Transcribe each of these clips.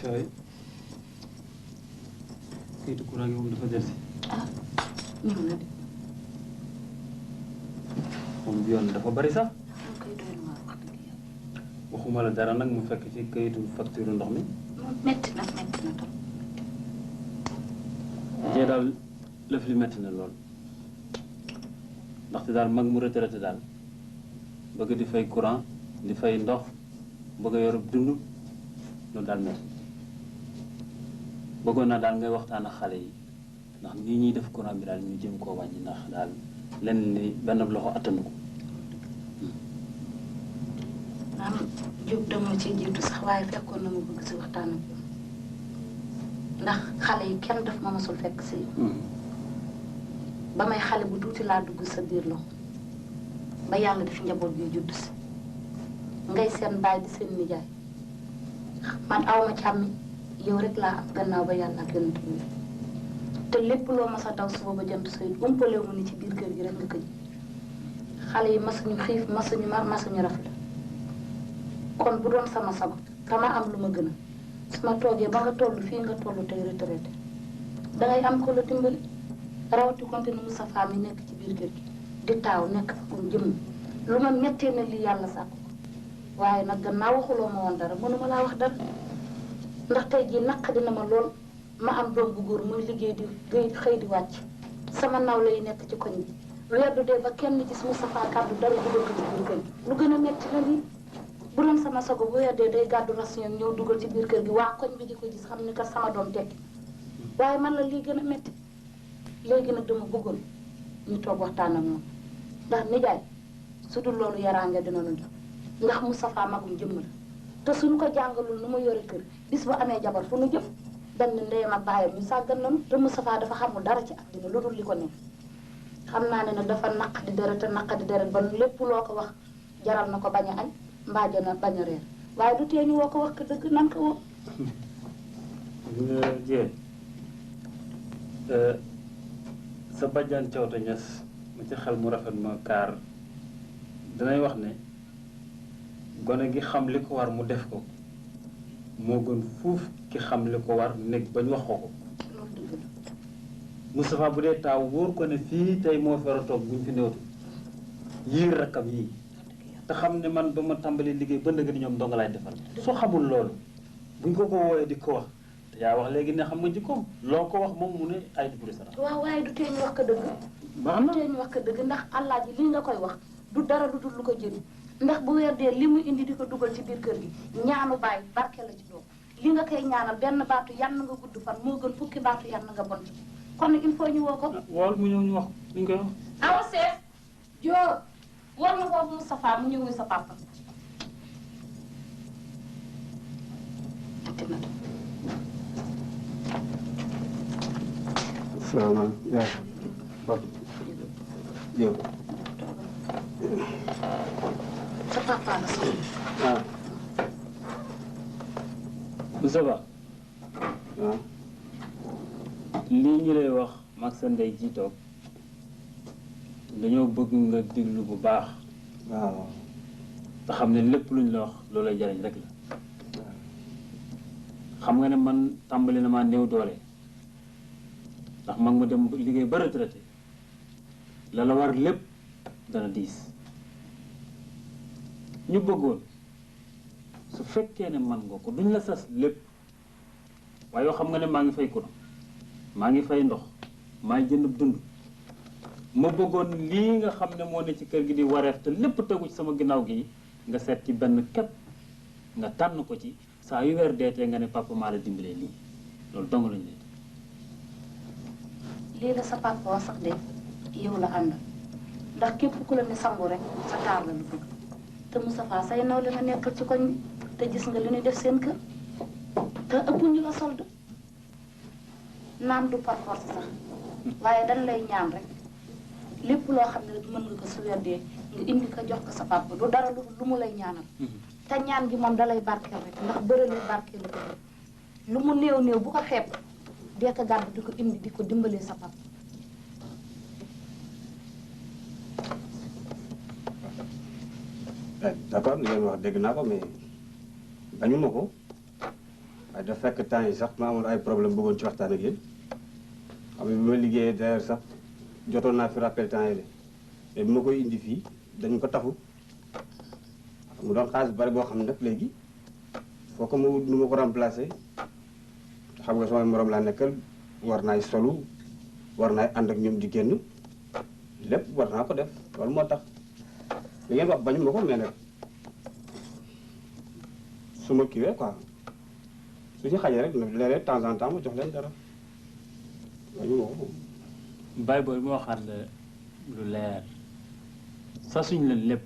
cay kayitu courant gi moom dafa del si. ah ñëw na de. moom bi yoon dafa bari sax. moom kay doy na wax dëgg yàlla. waxuma la dara nag mu fekk ci kayitu facture ndox mi. moom metti na tam. jee daal lëf li metti na lool ndaxte daal mag mu retraité daal bëgg di fay courant di fay ndox bëgg a yorub dund loolu daal metti bëggoon naa daal ngay waxtaan ak xale yi ndax nii ñuy def courant bi daal ñu jëm koo wàññi ndax daal lenn ni benn loxo attanu ko. maam Diop dama ci jiitu sax waaye fekkoon na mu bëgg si waxtaan ak yow ndax xale yi kenn daf ma mosul fekk si ba may xale bu tuuti laa dugg sa biir loxo ba yàlla def njaboot bi judd si ngay seen baay di seen nijaay man awma càmmi yow rek laa am gannaaw ba yàlla ak yonent bi te lépp loo mas a daw suba ba jant sooy umpalewu mu ni ci biir kër gi rek nga ko ji xale yi masuñu xiif masuñu mar masuñu rafet kon bu doon sama sago dama am lu ma gën a su ma toogee ba nga toll fii nga toll tey retraité dangay am ko la dimbali rawati konte ni Moustapha mi nekk ci biir kër gi di taaw nekk ak jëmm lu ma mettee na lii yàlla sàkk ko waaye nag gannaaw waxuloo ma woon dara mënuma laa wax dara ndax tey jii naq dina ma lool ma am doom bu góor muy liggéey di xëy di wàcc sama nawle yi nekk ci koñ bi weer du dee ba kenn gis Moustapha kàddu dara dugal ko ci biir kër gi lu gën a metti la lii bu doon sama sago bu weer dee day gàddu ration ñëw dugal ci biir kër gi waa koñ bi di ko gis xam ni kat sama doom tekki waaye man la lii gën a metti léegi nag dama bëggoon ñu toog waxtaan ak moom ndax nijaay su dul loolu yaraange dina nu jox ndax Moustapha magum jëmm la te suñu ko jàngalul nu mu yore kër bis bu amee jabar fu nu jëm dañ ne ndeyam ak baayam ñu sàggan nañu te Moustapha dafa xamul dara ci àddina lu dul li ko nekk xam naa ne nag dafa naq di deret te naq di deret ba lépp loo ko wax jaral na ko bañ a añ mbaa jana bañ a reer waaye du tee ñu woo ko wax ko dëgg nan ko woo. nga jee sa bajjaan cawta ñes ma ci xel mu rafet ma kaar danay wax ne gone gi xam li ko war mu def ko moo gën fuuf ki xam li ko war nekk bañ wax ko ko. Moustapha bu dee taaw wóor ko ne fii tey moo fi war a toog buñ fi néewtu yiir rakkam yii te xam ne man ba ma tàmbali liggéey ba ndëgg ni ñoom dong laay defal soo xamul loolu buñ ko wooyee di ko wax te yaa wax léegi ne xam nga jikkoom loo ko wax moom mu ne ay di buri sara waaw waaye du tee ñu wax ko dëgg baax na du tee ñu wax ko dëgg ndax allah ji li nga koy wax du dara lu dul lu ko jëriñ ndax bu weer dee li mu indi di ko dugal ci biir kër gi ñaanu bàyyi barke la ci doom li nga koy ñaanal benn baatu yann nga gudd fan moo gën fukki baatu yann nga bon ci kon nag il faut ñu woo ko. wool mu ñëw ñu wax ni ñu koy wax. awa seef joo war na foofu Moustapha mu ñëwee sa papa. salaamaaleykum yaa Pape Diop. sa papa la sax. ah. Moustapha. ah. lii ñu lay wax mag sa ndey ji toog dañoo bëgg nga déglu bu baax. waaw. te xam ne lépp luñ la wax loolu lay jariñ rek la. xam nga ne man tàmbali na maa néew doole ndax mag ma dem liggéey ba retraité la la war lépp dana diis ñu bëggoon su fekkee ne man nga ko duñ la sas lépp waaye yoo xam nga ne maa ngi fay courant maa ngi fay ndox maa ngi jënd dund ma bëggoon lii nga xam ne moo ne ci kër gi di wareef te lépp tegu ci sama ginnaaw gi nga seet ci benn képp nga tànn ko ci saa yu weer deetee nga ne papa maa la dimbalee lii loolu dong lañu leen. lii la sa papa wax sax de yow la ànd ndax képp ku la ne sangu rek sa taar la lu bëgg te Moustapha say naw la nga nekkal ci koñ bi te gis nga li ñuy def seen kër te ëppuñu la solde naam du par force sax waaye dañ lay ñaan rek lépp loo xam ne rek mën nga ko su weer dee nga indi ko jox ko sa papa du dara lu mu lay ñaanal. te ñaan gi moom dalay barkeel rek ndax bërële barkeel la ko lu mu néew néew bu ko xeeb dee ko gàddu di ko indi di ko dimbalee sa papa. d'accord li ngeen wax dégg naa ko mais bañu ma ko waaye dafa fekk temps yi sax ma amoon ay problème bëggoon ci waxtaan ak yéen xam nga bi ma liggéeyee d'ailleurs sax jotoon naa fi rappel temps yi de mais bi ma koy indi fii dañ ko tafu mu doon xaalis bari boo xam ne nag léegi foo ko ma wut nu ma ko remplacer xam nga samay morom laa nekkal war naay solu war naay ànd ak ñoom di génn lépp war naa ko def loolu moo tax li ngeen wax bañu ma ko mais nag su ma kiiwee quoi su ci xajee rek léeg-léeg de temps en temps ma jox leen dara bañu ma ko. Baye booy moo waxaat la lu leer sa suñ la lépp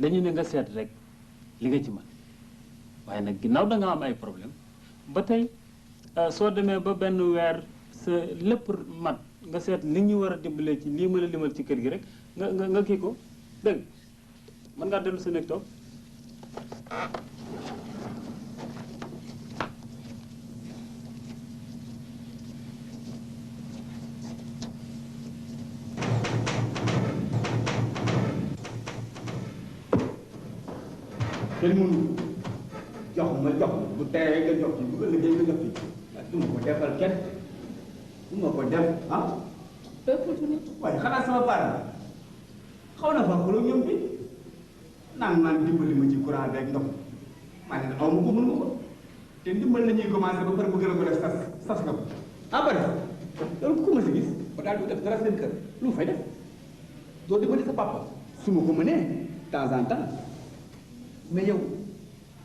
dañu ne nga seet rek li nga ci mën waaye nag ginnaaw da nga am ay problème ba tey soo demee ba benn weer sa lépp mat nga seet li ñu war a dimbalee ci lii ma la limal ci kër gi rek nga kii ko dégg mën ngaa dellu sa nekk toog. kenn mënu jox ma jox bu teree nga jox ci bu ëllëgee nga jox ci du ma ko defal kenn du ma ko def ah. waaye xanaa sama parent xaw na fa xuloo ñoom bi naan naan dimbali ma ci courant beeg ndox maa ne aw ma ko mënu ma ko te dimbali la ñuy commencé ba pare bu gën a ko def sas nga ko ah bari loolu ku ma si gis ba daal du def dara seen kër lu mu fay def doo dimbali sa papa su ma ko mënee temps en temps. mais yow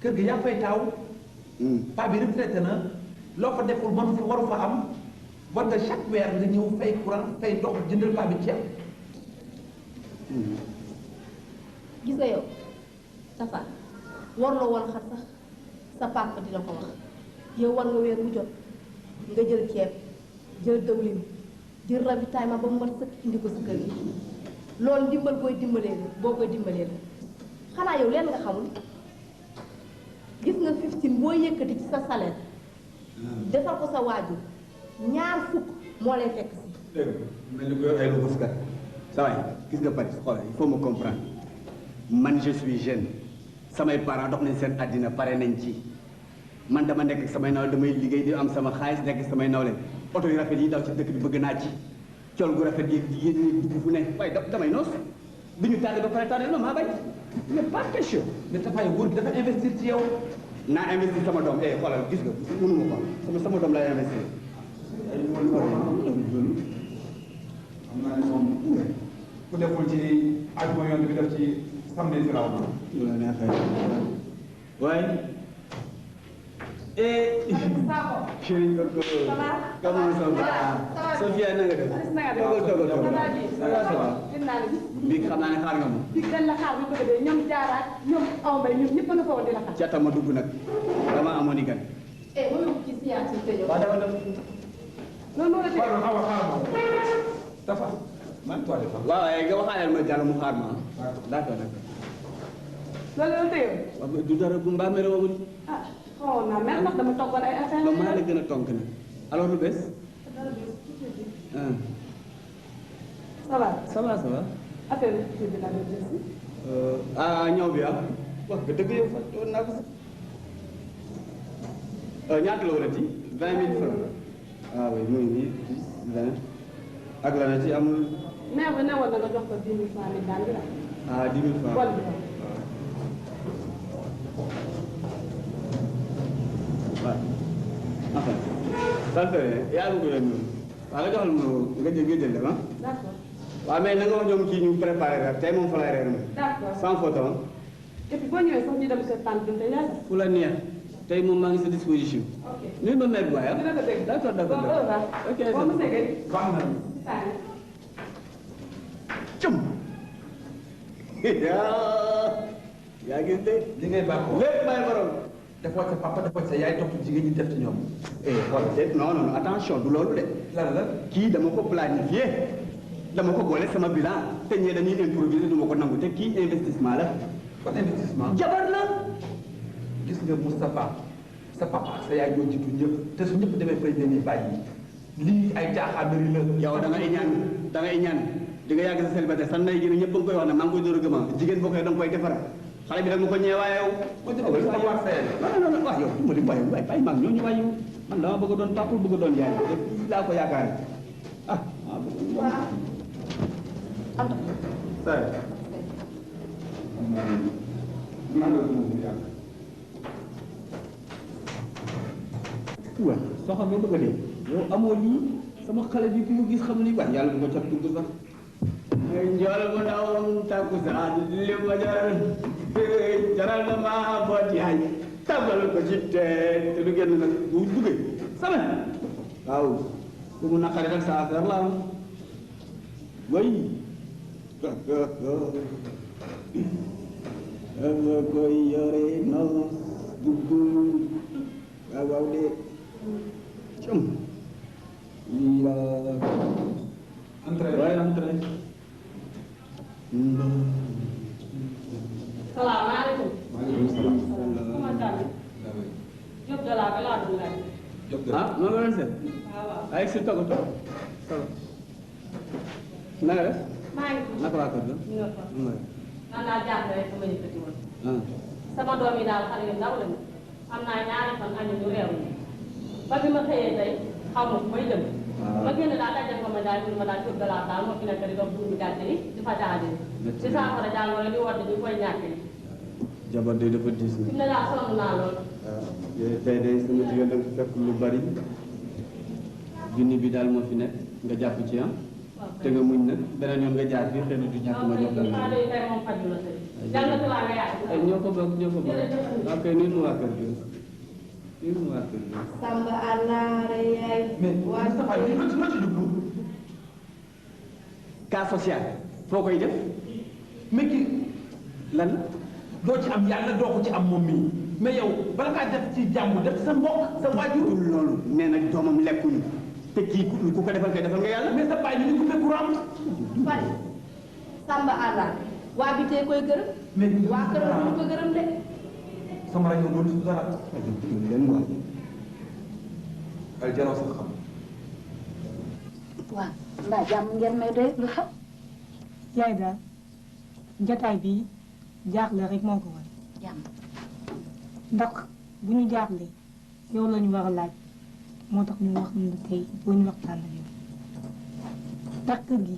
kër gi yaa fay taaw. paa bi retraité na loo fa deful mënu fa waru fa am war nga chaque weer nga ñëw fay courant fay ndox jëndal paa bi ceeb. gis nga yow Tafa warloo woon xar sax sa papa di la ko wax yow war nga weer bu jot nga jël ceeb jël dawlin jël ravitaillement ba mu mat sëkk indi ko sa kër gi loolu dimbal booy dimbalee la boo koy dimbalee la. xanaa yow leen nga xamul gis nga 15 boo yëkkati ci sa salaire defal ko sa waajur ñaar fukk moo lay fekk si. dégg nga mel ni ko yor ay lu kat saa waay gis nga Paris xoolal il faut me comprendre man je suis jeune samay parents dox nañ seen àddina pare nañ ci man dama nekk samay nawle damay liggéey di am sama xaalis nekk samay nawle oto yu rafet yi daw ci dëkk bi bëgg naa ci col gu rafet yi jigéen ñi dugg fu ne waaye damay noos bi ñu tànn ba pare tànn non maa bañ. mais pas question mais Tafa góor gi dafa investir ci yow. naa investir sama doom xoolal gis nga mënu ma ko sama doom lay investir. xam naa ne moom ku deful ci àjjuma yoon bi def ci samedi si raw na. waaye. chéri Ngorko. comment ça va. Sophia na nga def. bii xam naa ne xaar nga ma. bii dañ la xaar bu bëgg a dee ñoom jaaraat ñoom aw mbay ñoom ñëpp a nga fa woon di la xaar. ca ma dugg nag dama amoon i gan. mënu ci siyaat si tëjoo. waaw dama def. loolu moo la dee. xaaral xaaral Tafa man toi de waaw waaye nga waxaaleel ma jàll mu xaar ma ah. d'accord d'accord. loolu la tëjoo. waaw du dara bu mbaa mere woo ah xawoon naa mel ndax dama toggoon ay affaire ba maa la gën a tonk nag alors lu bees. ça va. ça va ça va. affaire bi la doon jël si. ñëw bi ah wax nga dëgg yow fàtte woon naa ko sax. ñaata la war a ci 20 000 francs. ah oui muy nii 10 20 ak la na ci amul. mais bu newoon na nga jox ko 10 000 francs mi daal bi la. ah 10 000 francs. bon bi waaw. enfin. ça fait yaa ngi ko yëg noonu. waaw nga joxal ma nga jël dem ah. d'accord. waaw mais na nga wax ñoom kii ñu préparé reer tey moom fa lay reer moom. d'accord. sans faute ah. et puis boo ñëwee sax ñu dem kër tante Binta Ndiaye. fu la neex tey moom maa ngi sa disposition. ok. nuyu ma mère Boye ah. dina ko dégg. d'accord d'accord bon heure ok boo monsieur Guèye. baax na. cum. yaa gis de. li ngay baaxoo lépp may borom. defoo sa papa defoo sa yaay topp jigéen ñi def ci ñoom. xool de non non attention du loolu de. lan la. kii dama ko planifié dama ko boole sama bilan te ñee dañuy improviser du ma ko nangu te kii investissement la. kon investissement. jabar la. gis nga Moustapha sa papa ak sa yaay ñoo jiitu ñëpp te su ñëpp demee président yi bàyyi lii ay caaxaanari la. yow da ngay ñaan da ngay ñaan di nga yàgg sa célibataire sa ndey gi ne ñëpp a ngi koy wax ne maa ngi koy door a gëm jigéen boo koy da nga koy defar xale bi nag mu ko ñëwee waaye yow. non waaw yow dimbali waaye bàyyi mag ñooñu waaye yow man dama bëgg a doon papa bëgg a doon yaay te fii laa ko yaakaar ah maa bëgg a doon. Anta. Seye. maa ngi lay yàgg. waaw soo xam nga bëgg a dee yow amoo lii sama xale bi ku mu gis xam ni wax yàlla du ma cat dugg sax. njool bu ndaw takkusaan li ma jaral na ma boot yaay tabal ko ci te du génn nag bu duggee sama waaw bu mu naqari rek sa affaire la way dama koy yore noos dugg waaw waaw de cëm lii la waaye entré salaamaaleykum. maaleykum salaam. comment ça va. Diop de la balaa dugg laaj. Diop de ah noonu la leen seet. waaw waaw. ay si toog a toog. na nga def. maa ngi fi. naka waa kër ga. ñu nga fa. man daal jaaxle rek sama yëkkati woon. ah sama doom yi daal xale yu ndaw lañu. am naa ñaari fan añu ñu réew mi. ba bi ma xëyee tey xaw ma fu may jëm. ma génn daal daje ko ma daal di ma daal Diop de la daal moo fi nekk di dox dugub gàcce yi di fa jaajëf. ci saafara jàngoro di wodd ñu koy ñàkk yi. jabar de dafa diis fi na. mu ne daal sonn naa lool. waaw tey de sama jigéen da nga fekk lu bari junni bi daal moo fi nekk nga jàpp ci ah te nga muñ nag beneen yoon nga jaar fii xëy na du ñàkk ma jox la xale yi tey moom faju la tey. jàngatu laa nga yàgg. ñoo ko bokk ñoo ko bokk waaw kay nii nu waa kër gi nii nu waa kër gi. Samba àllaare yaay. mais Moustapha yow loo ci jublu. cas social foo koy def mais kii lan doo ci am yàlla doo ko ci am moom mii mais yow bala ngaa def ci jàmm def sa mbokk sa waajur. dul loolu nee na doomam lekkuñu te kii ku ko defal kay defal nga yàlla. mais sa baay bi ni coupé courant. Fadi. Samba àllaare. waa bi tey koy gërëm. mais waa këram du ko gërëm de. sama rajo doon si dara. leen wax ay jaroo sax xam. waaw mbaa jàmm ngeen may doy lu xew. yaay daal jotaay bi jaaxle rek moo ko war jàmm. ndax bu ñu jaaxlee yow la ñu war a laaj moo tax ñu wax ni tey boo ñu waxtaan ak yow ndax kër gi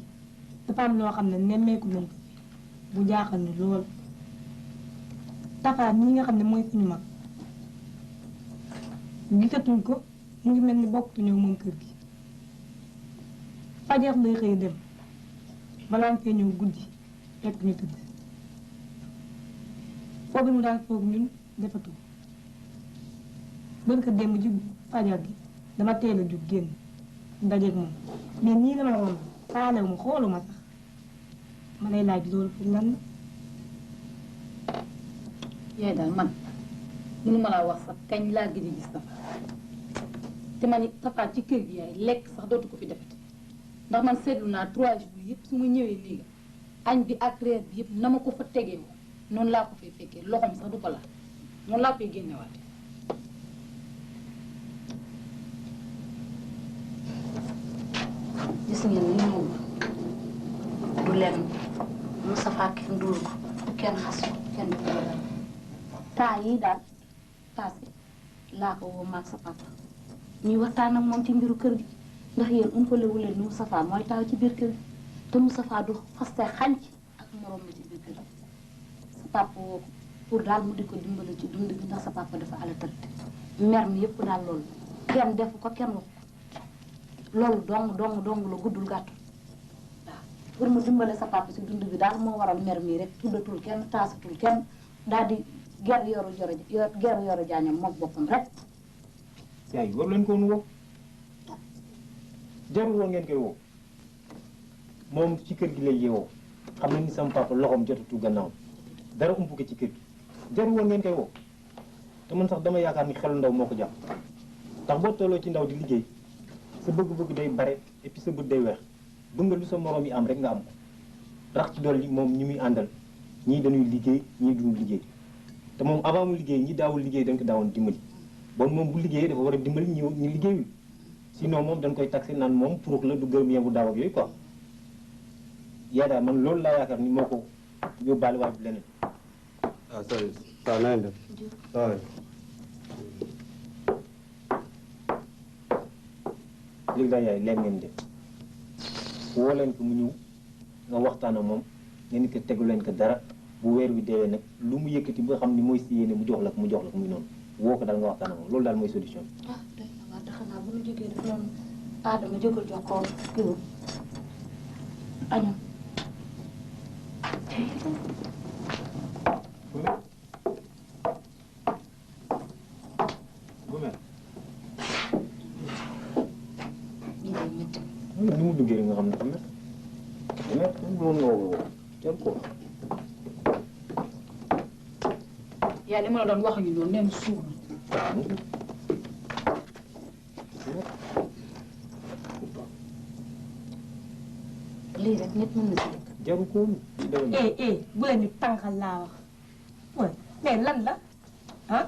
dafa am loo xam ne nemmeeku nañ ko bu jaaxal ni lool tafaat ñi nga xam ne mooy suñu mag gisatuñ ko mu ngi mel ni bokkatuñu moom kër gi fajar lay xëy dem balaa nga fee ñëw guddi fekk ñu tëdd foofu mu daan foog ñun defatu bën ko démb ji fajar gi dama teel a jug génn ndajeeg moom mais nii la ma woon faalewu ma xooluma sax ma lay laaj loolu pour lan la. yaay daal man mënu ma laa wax sax kañ laa gëj a gis Tafa te man it Tafa ci kër gi yaay lekk sax dootu ko fi defati ndax man seetlu naa 3 jours yëpp su ma ñëwee léegi añ bi ak reer bi yëpp na ma ko fa tegee woon noonu laa ko fay fekkee loxoom sax du ko laal noonu laa koy génnewaate. gis ngeen ni moom du lenn Moustapha kenn dóor ko kenn xas ko kenn du ko dara temps yii daal passé laa ko woo maag sa papa ñuy waxtaan ak moom ci mbiru kër gi ndax yéen umpalewu leen ni Moustapha mooy taaw ci biir kër gi te Moustapha du faste xànc ak morom la ci biir kër gi sa papa woo ko pour daal mu di ko dimbale ci dund bi ndax sa papa dafa ala tëdd mer mi yëpp daal loolu kenn defu ko kenn waxu ko loolu dong la guddul gàttu waaw pour mu dimbale sa papa ci dund bi daal moo waral mer mi rek tuddatul kenn taasatul kenn daal di ger yoru jaañam moom boppam rek. yaay war leen ko woon woo jarul woon ngeen koy woo moom ci kër gi lay yeewoo xam na ni sama papa loxoom jotatu gannaaw dara ump ko ci kër gi jarul woon ngeen koy woo te man sax dama yaakaar ni xelu ndaw moo ko jàpp ndax boo tolloo ci ndaw di liggéey sa bëgg-bëgg day bare et puis sa bët day weex bëgg nga lu sa moroom yi am rek nga am ko rax ci dolli moom ñi muy àndal ñii dañuy liggéey ñii duñu liggéey te moom avant mu liggéey ñi daawul liggéey dañ ko daawoon dimbali bon moom bu liggéeyee dafa war a dimbali ñu liggéeyul sinon moom dañ koy taxé naan moom pour la du gërëm yee bu daaw ak yooyu quoi yaa daal man loolu laa yaakaar ni moo ko yóbbaale waaye bu leneen. waaw sori waaw na ngeen def waaw léegi daal yaay leen ngeen def woo leen ko mu ñëw nga waxtaan ak moom nga ni ko tegu leen ko dara bu weer wi deewee nag lu mu yëkkati ba xam ni mooy si yéene mu jox la ko muy noonu woo ko daal nga waxtaan ak moom loolu daal mooy solution bi. ah doy na waar xanaa bu ñu jógee dafa doon Adama jógal jox ko kii añam. ni mu duggee nga xam ne xam ne moom nga woo jël ko. yaa li ma la doon wax ñu noonu neen suur lii rek nit mën na si dëkk. jaru ko bu leen ñu tànqal laa wax waaye mais lan la ah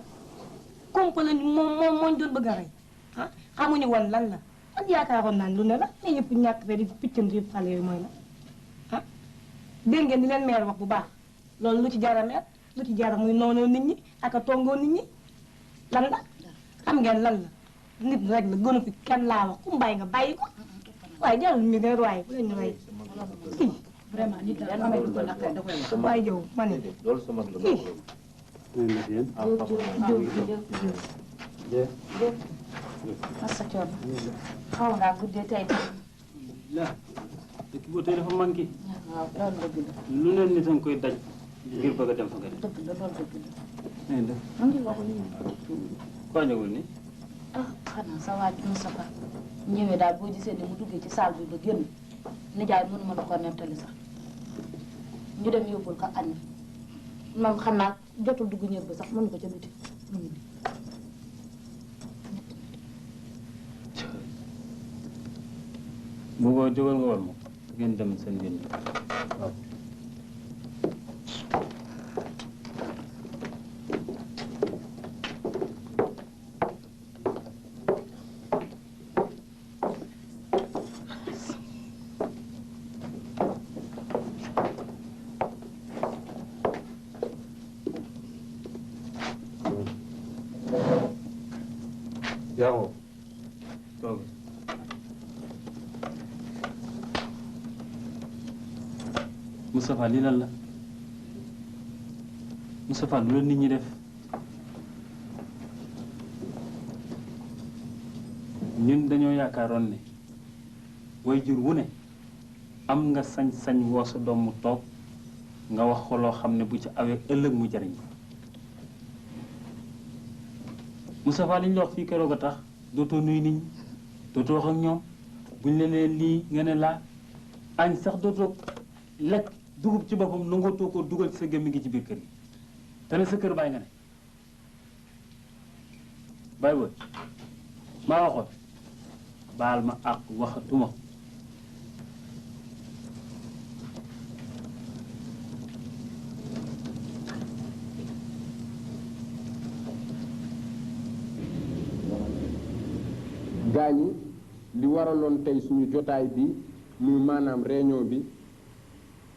kumpa la moom moo ñu doon bëgg a rey ah xamuñu woon lan la man yaakaaroon naan lu ne la mais yëpp ñàkk fee di piccanti yëpp xale yooyu mooy la ah dégg ngeen di leen meer wax bu baax loolu lu ci jara meer lu ci jara muy noonoo nit ñi ak a tongoo nit ñi lan la xam ngeen lan la nit rek la gënu fi kenn laa wax ku mu bàyyi nga bàyyi ko waaye jarul ñu ne waaye bu leen ñu rey kii vraiment nit daal amee lu ko naqare da koy wax. waaye yow ma ne loolu sama la masa coono xaw ngaa guddee tey la dëkk boo tey dafa manqué waaw loolu dëgg la lu leen nit a ngi koy daj ngir bëgg a dem fa nga dem. dëgg la loolu dëgg la nee na mu ngi wax koo ñëwul ni ah xanaa sa waaj Moustapha ñëwee daal boo gisee ni mu duggee ci salle bi ba génn nijaay mënu ma la ko nettali sax ñu dem yóbbul ko añ moom xam naa jotul dugg ñër ba sax mënu ko ca biti mu ngi nii bu ko jógal nga war moom ngeen dem seen biir waaw. yaa toog Moustapha lii lan la Moustapha lu la nit ñi def ñun dañoo yaakaaroon ne way jur wu ne am nga sañ-sañ woo sa doom mu toog nga wax ko loo xam ne bu ci awee ëllëg mu jariñ Moustapha li ñu la wax fii keroog a tax dootoo nuyu nit ñi dootoo wax ak ñoom buñ la nee lii nga ne laa añ sax dootoo lekk dugub ci boppam nangootoo ko dugal ci sa gémmi ngi ci biir kër gi te ne sa kër bàyyi nga ne bàyyi booy maa waxoon baal ma àq waxatuma gaañi li waraloon tey suñu jotaay bi muy maanaam réunion bi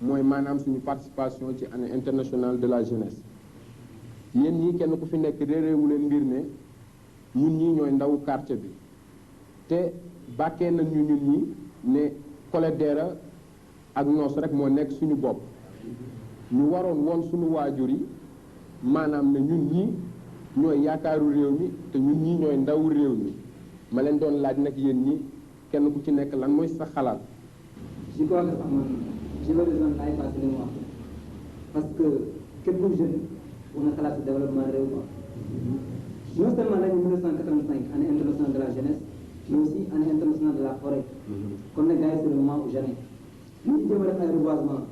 mooy maanaam suñu participation ci année internationale de la jeunesse yéen ñii kenn ku fi nekk réeréewu leen ngir ne ñun ñii ñooy ndawu quartier bi te bàkkee nañ ñu ñun ñi ne Koledera ak noos rek moo nekk suñu bopp ñu waroon woon suñu waajur yi maanaam ne ñun ñii ñooy yaakaaru réew mi te ñun ñii ñooy ndawu réew mi ma leen doon laaj nag yéen ñi kenn ku ci nekk lan mooy sa xalaat. je crois que sax man je vais rejoindre ay phase li mu wax parce que képp ku jeune war na xalaat si développement réew quoi non seulement l'année 1985 année internationale de la jeunesse mais aussi année internationale de la forêt comme ne gars yi c'est le moment ou jamais ñu jéem a def ay reboisement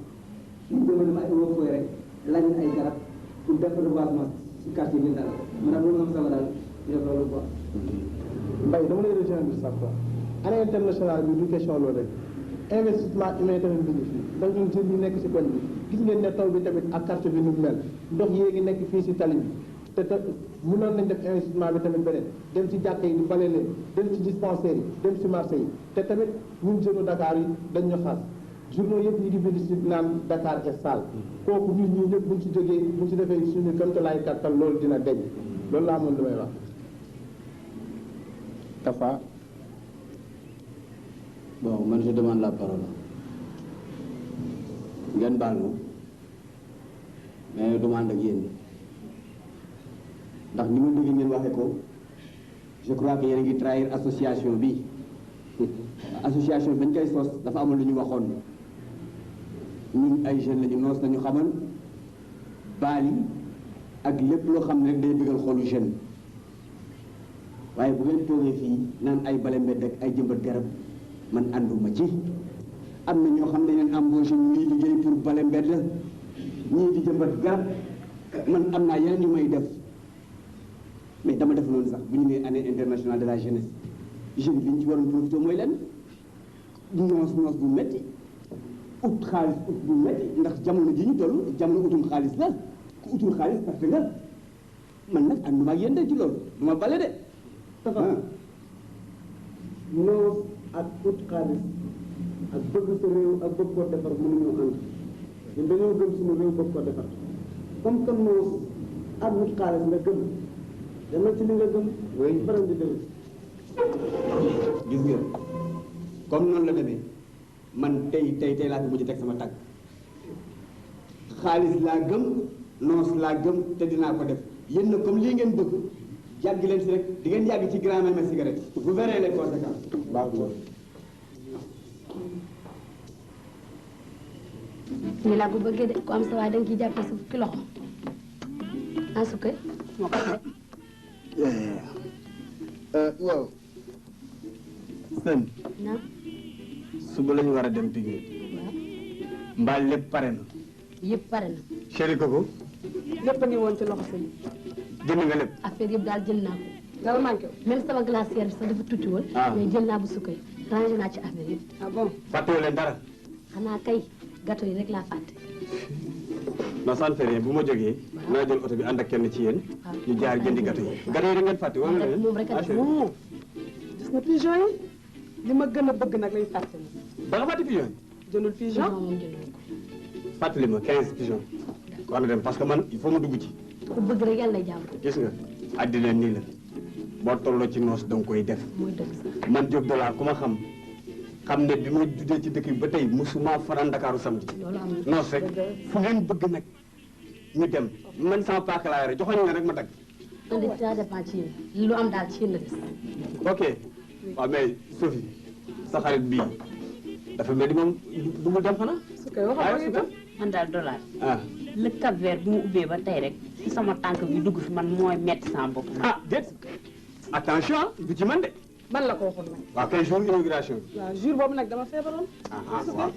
ñu jéem a def ay eaux forêt rek laaj ay garab pour def reboisement si quartier bi daal maanaam loolu moom sama daal di def loolu quoi. Mbaye dama lay rejoindre sax quoi année internationale bi du question loolu rek investissement humain tamit bi ngi fii ndax ñun jeunes yi nekk si koñ bi gis ngeen ne taw bi tamit ak quartier bi nu mel ndox yée ngi nekk fii si tali bi te mënoon nañ def investissement bi tamit beneen dem si jàkka yi di bale leen dem si dispensaire yi dem si marché yi te tamit ñun jeunes Dakar yi dañ ñu xaas journaux yëpp ñu ngi bind si naan Dakar est sale kooku ñun ñii ñëpp buñ ci jógee buñ ci defee suñu këmtalaay kattan loolu dina deñ loolu laa amoon lu may wax. Tafa. Bon, man je demande la parole. ngeen baal ma mais demande ak yéen ndax ni ma dégg ngeen waxee ko je crois que yéen a ngi trahir association bi association bañ koy sos dafa amul lu ñu waxoon ñun ay jeunes lañu noos nañu xamal baali ak lépp loo xam ne rek day bëggal xolu jeune waaye bu ngeen toogee fii naan ay bale mbedd ak ay jëmbat garab man ànduma ci am na ñoo xam ne leen embauché ñuy liggéey pour bale mbedd ñii di jëmbat garab man am naa yeneen yu may def mais dama def noonu sax bu ñu nee année internationale de la jeunesse jeune bi ñu ci waroon profité mooy lan noos bu métti ut xaalis ut bu métti ndax jamono ji ñu toll jamono utum xaalis la ku utul xaalis parce que nga man nag ànduma ak yéen de ci loolu du ma bale de Tafa noos ak ut xaalis ak bëgg sa réew ak bëgg koo defar mënuñoo ànd ñun dañoo gëm suñu réew bëgg koo defar comme que noos ak ut xaalis nga gëm demal ci li nga gëm faram di dem gis nga comme noonu la demee man tey laa fi mujj teg sama tàgg xaalis laa gëm noos laa gëm te dinaa ko def yéen na comme lii ngeen bëgg yàgg leen si rek di ngeen yàgg ci grand même cigarette vous verrez les conséquences baax ni laa ko bëggee de ku am sa waay da nga ciy jàppee sa fukki loxo en su kay moo ko rek waaw sën na suba la ñu war a dem pique-nique mbaa lépp pare na yëpp pare na chéri Coco lépp a ngi woon ci loxo sëñ jënd nga lépp affaire yëpp daal jël naa ko dara manqué même sama glacière bi sax dafa tuuti woon mais jël naa bu sukkay rangé naa ci affaire yëpp ah bon fàttewu leen dara xanaa kay gâteau yi rek laa fàtte non ça ne fait rien bu ma jógee naa jël oto bi ànd ak kenn ci yéen ñu jaar jëndi gâteau yi gâteau yi da ngeen fàtte wala leen moom rek a def gis nga pigeon yi li ma gën a bëgg nag lañ fàtte na ba nga fàtte pigeon yi jëndul pigeon moom jëndul ko fàttali ma 15 pigeon war na dem parce que man il faut ma dugg ci ku bëgg rek yàlla jàmm gis nga àddina nii la boo tolloo ci noos da nga koy def mooy dëgg sax man Diop Dollar ku ma xam ne bi ma juddee ci dëkk bi ba tey musuma fanaan Dakaaru samedi noos rek fu ngeen bëgg nag ñu dem man sama paaka laa yore joxoñ na rek ma dagg man de ça dépend ci yéen lu am daal ci yéen la des ok waaw mais Sophie sa xarit bii dafa mel ni moom du mu dem xanaa su koy waxal man daal Dollar ah le Cap Vert bi mu ubbee ba tey rek ci sama tànk bi dugg fi man mooy metti sama bopp ah déet attention du ci man de man la ko waxoon nag waaw kay jour inauguration bi waaw jour boobu nag dama feebaroon waaw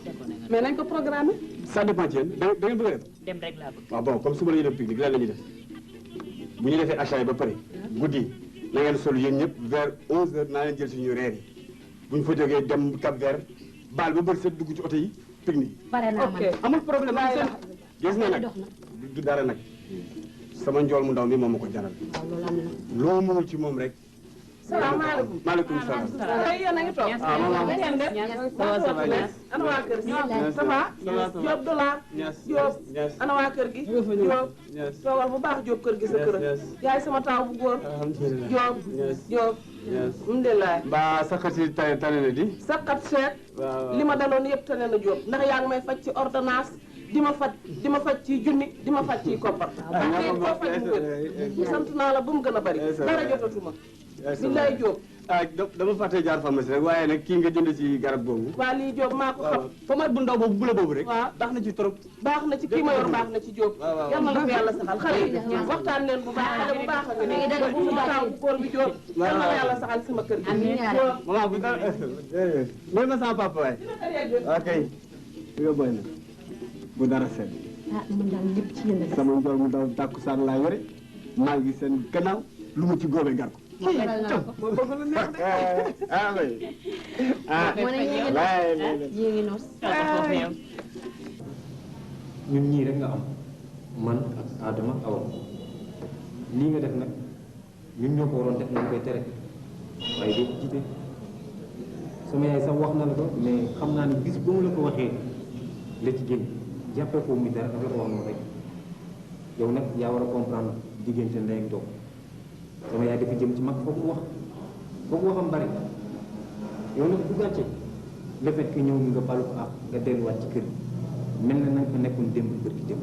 mais nañ ko programmer ça dépend ci yéen da ngeen bëgg a dem dem rek laa bëgg waaw bon comme suba la ñuy dem pique-nique lan la ñuy def bu ñu defee achat yi ba pare guddi na ngeen sol yéen ñëpp vers 11h naa leen jël suñu reer yi bu ñu fa jógee dem Cap Vert baal ba bëri set dugg ci oto yi pique-nique pare naa man amul problème gis nga nag du dara nag sama njool mu ndaw mi moom ma ko jaral loo mënul ci moom rek salaamaaleykum maaleykum salaam ay yéen a ngi toog ngeen def ana waa kër gi ça va Diop Dollar Diop ana waa kër gi Diop toogal bu baax Diop kër gi sa kër yaay sama taaw bu góor Diop Diop alhamdulilah mbaa sa xat si tane na di sa xat seet li ma daloon yëpp tane na Diop ndax yaa ngi may faj ci ordonnance di ma faj ci junni di ma faj ci koppar koo faj mu wér sant naa la bu mu gën a bari dara jotatuma billaay Diop dama fàtte jaar pharmacie rek waaye nag kii nga jënd ci garab boobu waa lii Diop maa ko xam pomade bu ndaw boobu bu la boobu rek waaw baax na ci trop baax na ci kii ma yor baax na ci Diop yal na la ko yàlla saxal xale yi waxtaan leen bu baax xale bu baax a nga ne bu taaw bu góor bi Diop yal na la yàlla saxal sama kër gi maman bu may ma sama papa waay ok nga boy na bu dara seet ah man daal lépp ci yéen la sama njool mu daw tàkkusaan laa yore maa ngi seen gannaaw lu mu ci góobee gar ko ah oui ah yéegi noos ñun ñii rek nga am man ak Adama ak Awa lii nga def nag ñun ñoo ko waroon def nañ koy tere waaye doo ko jiite sama yaay sax wax na la ko mais xam naa ne bis ba mu la ko waxee la ci génn jàppee ko muy dara dafa la ko wax noonu rek yow nag yaa war a comprendre diggante ndey ak doom sama yaay dafa jëm ci mag foog mu wax waxam bari yow nag bu gàcce le fait que ñëw nga balu ko ak nga delluwaat ci kër mel na nga fa nekkoon démb bër ki démb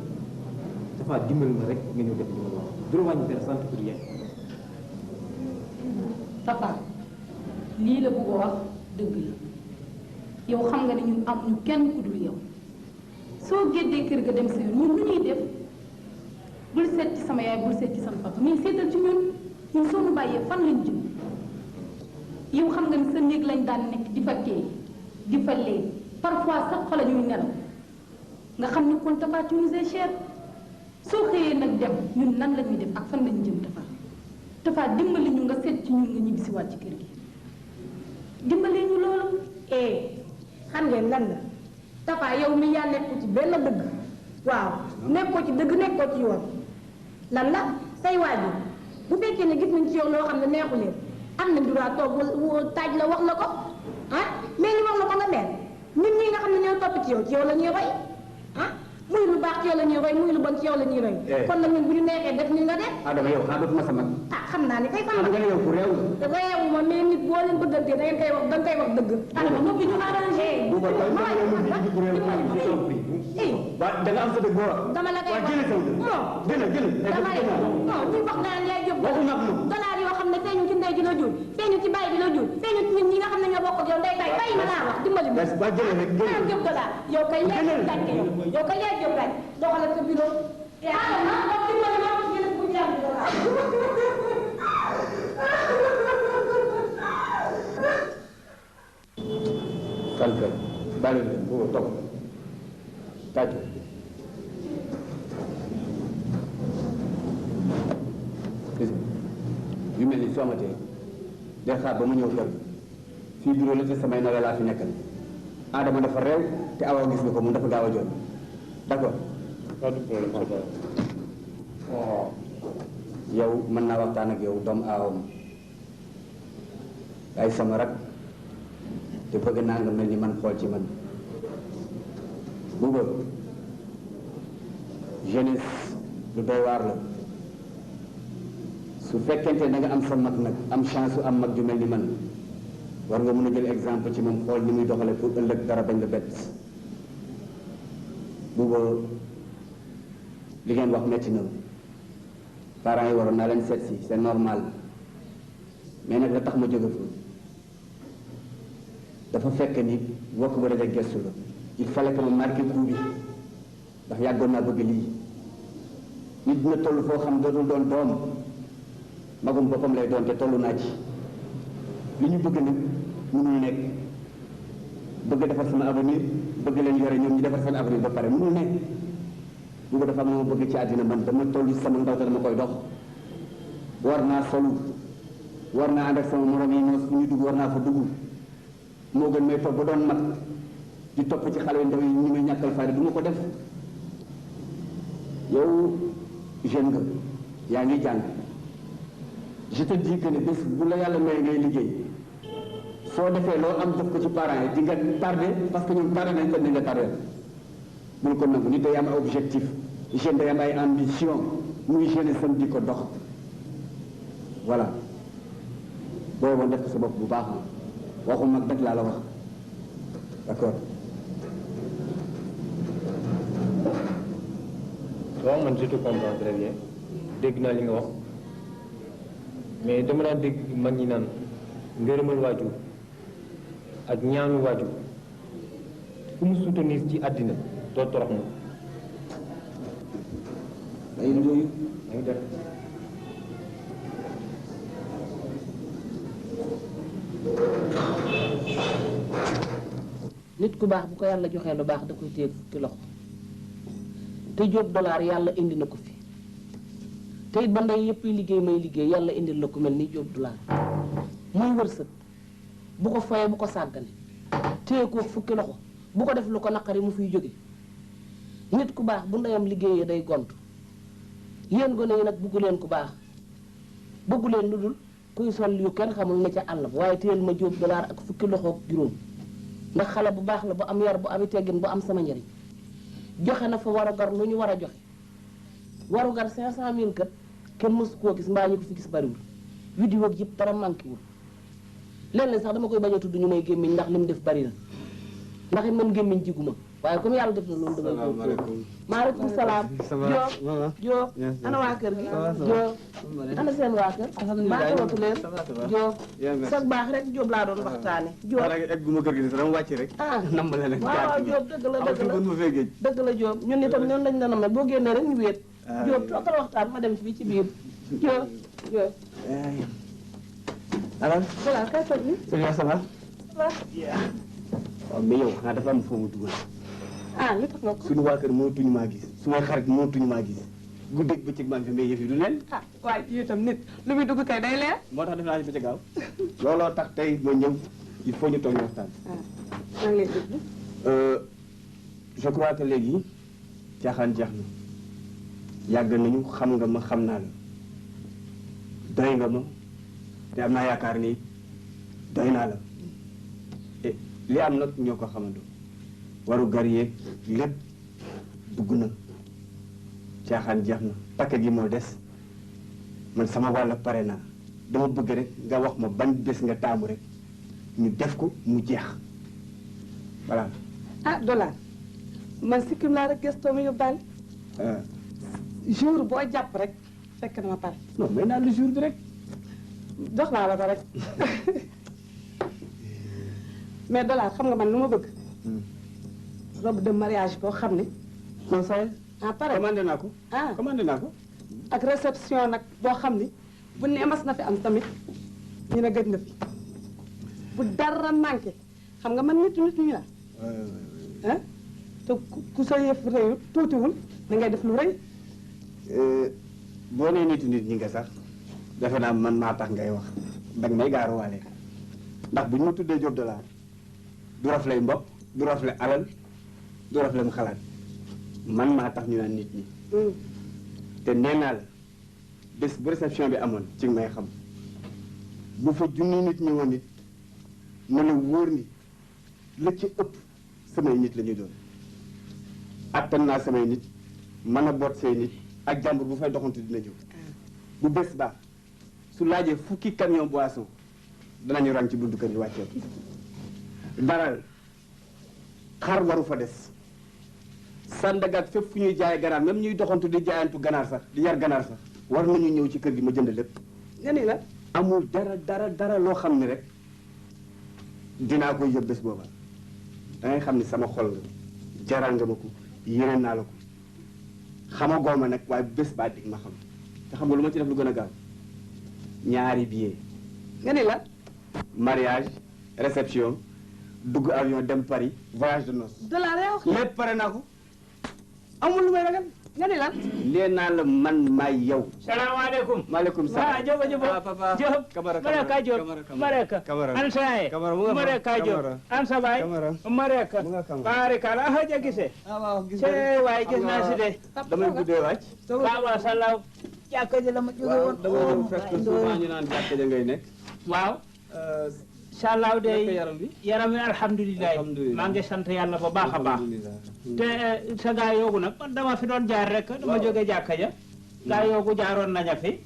dafa dimbal ma rek nga ñëw def li ma wax du la wàññi dara sant pour rien. Papa lii la bëgg a wax dëgg la yow xam nga ne ñun amuñu kenn ku dul yow soo géddee kër ga dem sa yoon ñun lu ñuy def bul seet ci sama yaay bul seet ci sama papa mais seetal ci ñun soo nu bàyyee fan lañ jëm yow xam nga ne sa néeg lañ daan nekk di fa teey di fa lee parfois sax fa la ñuy nelaw nga xam ne kon Tapha tu nous es cher soo xëyee nag dem ñun nan la ñuy def ak fan lañu jëm Tapha dimbali ñu nga seet ci ñun nga ñibbisiwaat ci kër gi dimbali ñu loolu. xam ngeen lan la Tapha yow mi yaa nekku ci benn dëgg waaw nekkoo ci dëgg nekkoo ci yoon lan la say waajur bu fekkee ne gis nañ ci yow loo xam ne neexu leen am nañ droit toog taaj la wax la ko ah mais ñu wax la ko nga mel ñun ñi nga xam ne ñoo topp ci yow la ñuy roy ah muy lu baax ci yow la ñuy roy muy lu bon ci yow la ñuy roy. kon nag ñun bu ñu neexee def ni nga def. Adama yow xanaa dootuma sa mag. ah xam naa ne kay sama mag. nga yow ku réew la. réewu ma mais nit boo leen bëggantee da ngeen koy wax dëgg. Adama moom bi ñu arrangé. bu ko koy dama yow mu di ku réew la. waaw da nga am sa dëgg boo wax. dama la koy wax waaw jëlee saw jëlee. dama ne non ñu wax naan yaay jóg. waxu mag moom. dollar yoo xam ne feeñu ci ndey ji la jur feeñu ci baay bi la jur feeñu ci ñun ñi nga xam ne ñoo bokk ak yow ndey bay bàyyi ma laa wax dimbali ma. waaw jëlee rek jëlee jóg dollar yow kay leer gàncax yow kay leer jóg rek doxal ak sa bureau. ah dimbali ma jëlee bu jàng dollar. sant bàyyi leen bu toog tàcc yu mel ni soo amatee day xaar ba mu ñëw kër fii bureau la te samay nawle laa fi nekkal Adama dafa réew te Awa gis nga ko moom dafa gaaw a jot d'accord. pas de problème. yow mën naa waxtaan ak yow doomu aawam ay sama rak te bëgg naa nga mel ni man xool ci man Bouba jeunesse lu doy waar la su fekkente da nga am sa mag nag am chance su am mag ju mel ni man war nga mën a jël exemple ci moom xool ni muy doxale pour ëllëg dara bañ la bett Bouba li ngeen wax metti na parents yi waroon naa leen seet si c'est normal mais nag la tax ma jóge fa dafa fekk ni wokk ba daje gestu la il fallait que ma marqué coup bi ndax yàggoon naa bëgg lii nit dina toll foo xam dootul doon doom magum boppam lay doon te toll naa ci li ñu bëgg nag mënul nekk bëgg defar sama avenir bëgg leen yore ñoom ñu defar seen avenir ba pare mënul nekk bu ko dafa am ma bëgg ci àddina man dama toll sama ndaw te dama koy dox war naa solu war naa ànd ak sama morom yi noos fu ñu dugg war naa fa dugg moo gën may topp ba doon mag di topp ci xale yu ndaw yi ñu may ñàkkal fayda du ma ko def yow jeune nga yaa ngi jàng je te dis que ne bés bu la yàlla may ngay liggéey soo defee loo am def ko ci parents yi di nga tardé parce que ñoom tardé nañ ko ni nga tardé bul ko nangu nit day am objectif jeune day am ay ambition muy jeune sam di ko dox voilà boobu def ko sa bopp bu baax na waxu mag rek laa la wax d'accord. waaw man je te comprends très bien dégg naa li nga wax mais dama daan dégg mag ñi naan ngërëmal waajur ak ñaanu waajur ku mu soutenir ci àddina doo torox mu ay yooyu ngi def nit ku baax bu ko yàlla joxee lu baax da koy téye fukki loxo te Jóob dollar yàlla indi na ko fi te it ba ndey yëpp liggéey may liggéey yàlla indil la ko mel ni Jóob dollar muy wërsëg bu ko foyee bu ko sàggane téye ko fukki loxo bu ko def lu ko naqari mu fiy jóge nit ku baax bu ndeyam liggéeyee day gont yéen gone yi nag buggu leen ku baax bëggu leen lu dul kuy sol yu kenn xamul ne ca àll ba waaye téyel ma Jóob dollar ak fukki loxo ak juróom ndax xale bu baax la bu am yar bu ami teggin bu am sama njariñ joxe na fa warugar lu ñu war a joxe warugar 500000 kat kenn mësu koo gis mbaa ñu ko fi gis bariwul vidéo gi yëpp dara manqué wul lenn sax dama koy bañ a tudd ñu may gémmiñ ndax li mu def bari na ndax it man gémmiñ jiguma waaye comme yàlla def na loolu damay góorgóorlu. maaleykum salaam. Diop ana waa kër gi. Diop ana seen waa kër. alhamdulilah baaxulatu leen. Diop sax baax rek Diop laa doon waxtaane. Diop egguma kër gi sax dama wàcc rek. nambale rek waaw Diop dëgg la dëgg la Diop ñun itam noonu lañ la namee boo génnee rek ñu wéet. Diop toogal waxtaan ma dem fii ci biir Diop Diop. alors. voilà kay toj ni. ça va. waaw mais yow xanaa dafa am foo mu dugal. li tax nga ko. suñu waa kër mënatuñu maa gis sumay xarit mënatuñu maa gis guddeeg bëccëg maa ngi fi mais yëf yi du leen. waaye yow itam nit lu muy dugg kay day leer. moo tax def naa ci bëccëg gaaw. looloo tax tey ma ñëw il faut ñu toog ñu waxtaan. maa ngi lay déglu. je crois que léegi caaxaan jeex na yàgg nañu xam nga ma xam naa la doy nga ma te am naa yaakaar ni doy naa la te li am nag ñoo ko xamandoo. waru gar yeeg lépp dugg na caaxaan jeex na paquet gi moo des man sama wàll pare naa dama bëgg rek nga wax ma ban bés nga taamu rek ñu def ko mu jeex voilà. dollar man sikkim laa rek gëstoo ma yóbbaale. jour boo jàpp rek fekk na ma pare. non mais naa lu jour bi rek. jox naa la ko rek mais dollar xam nga man lu ma bëgg. robe de mariage boo xam ne. non ça pare commandé naa ko. commandé naa ko. ak réception nag boo xam ni bu ne mas na fi am tamit ñu ne gëj na fi bu dara manqué xam nga man nit ñu la. te ku sa yëf réew tuutiwul da ngay def lu rëy. boo nee nit ñi nga sax defe naa man maa tax ngay wax danga may gaaruwaale ndax bu ñu ma tuddee Diop Dollar du raflay mbokk du rafle alal. du rafet mu xalaat man maa tax ñu naan nit ñi. te nee naa la bés bu réception bi amoon ci may xam bu fa junni nit ñëwoon nit na la wóor ni la ci ëpp samay nit la ñuy doon. attan naa samay nit mën a boot say nit ak jàmbur bu fay doxantu dina ñëw. bu bés baax su laajee fukki camion boisson danañu rang ci buntu kër gi wàcceel. daral xar waru fa des. Sandaga ak fépp fu ñuy jaay ganaar même ñuy doxantu di jaayantu ganaar sax di yar ganaar sax war nañu ñëw ci kër gi ma jënd lépp. nga ni la. amul dara loo xam ne rek dinaa koy yëg bés booba da ngay xam ni sama xol nga jaral nga ma ko yéene naa la ko xamagoo ma nag waaye bés baa dig ma xam te xam nga lu ma ci def lu gën a gaaw ñaari billet. nga ni la. mariage réception dugg avion dem Paris voyage de noces. dollar yow. lépp pare naa ko. amul lu may ragal nga ni lan. lee naa la man maay yow. salaamaaleykum. maaleykum salaam. waaw Diop Diop. papa Diop. Mareka Diop. Mareka. an saye. Mareka Diop. an sabay. Mareka. barikala ah ja gisee. waaw gis naa waay gis naa si de. damay guddee wàcc. waaw salaw. jàkka ji la ma jóge woon. dama doon fekk souvent ñu naan jàkka ja ngay nekk. waaw. Salaaw de yaram wi alhamdulilah maa ngi sant yàlla ba baax a baax te sa gaa yoogu nag man dama fi doon jaar rek dama jóge jàkka ja gaa yoogu jaaroon naña fi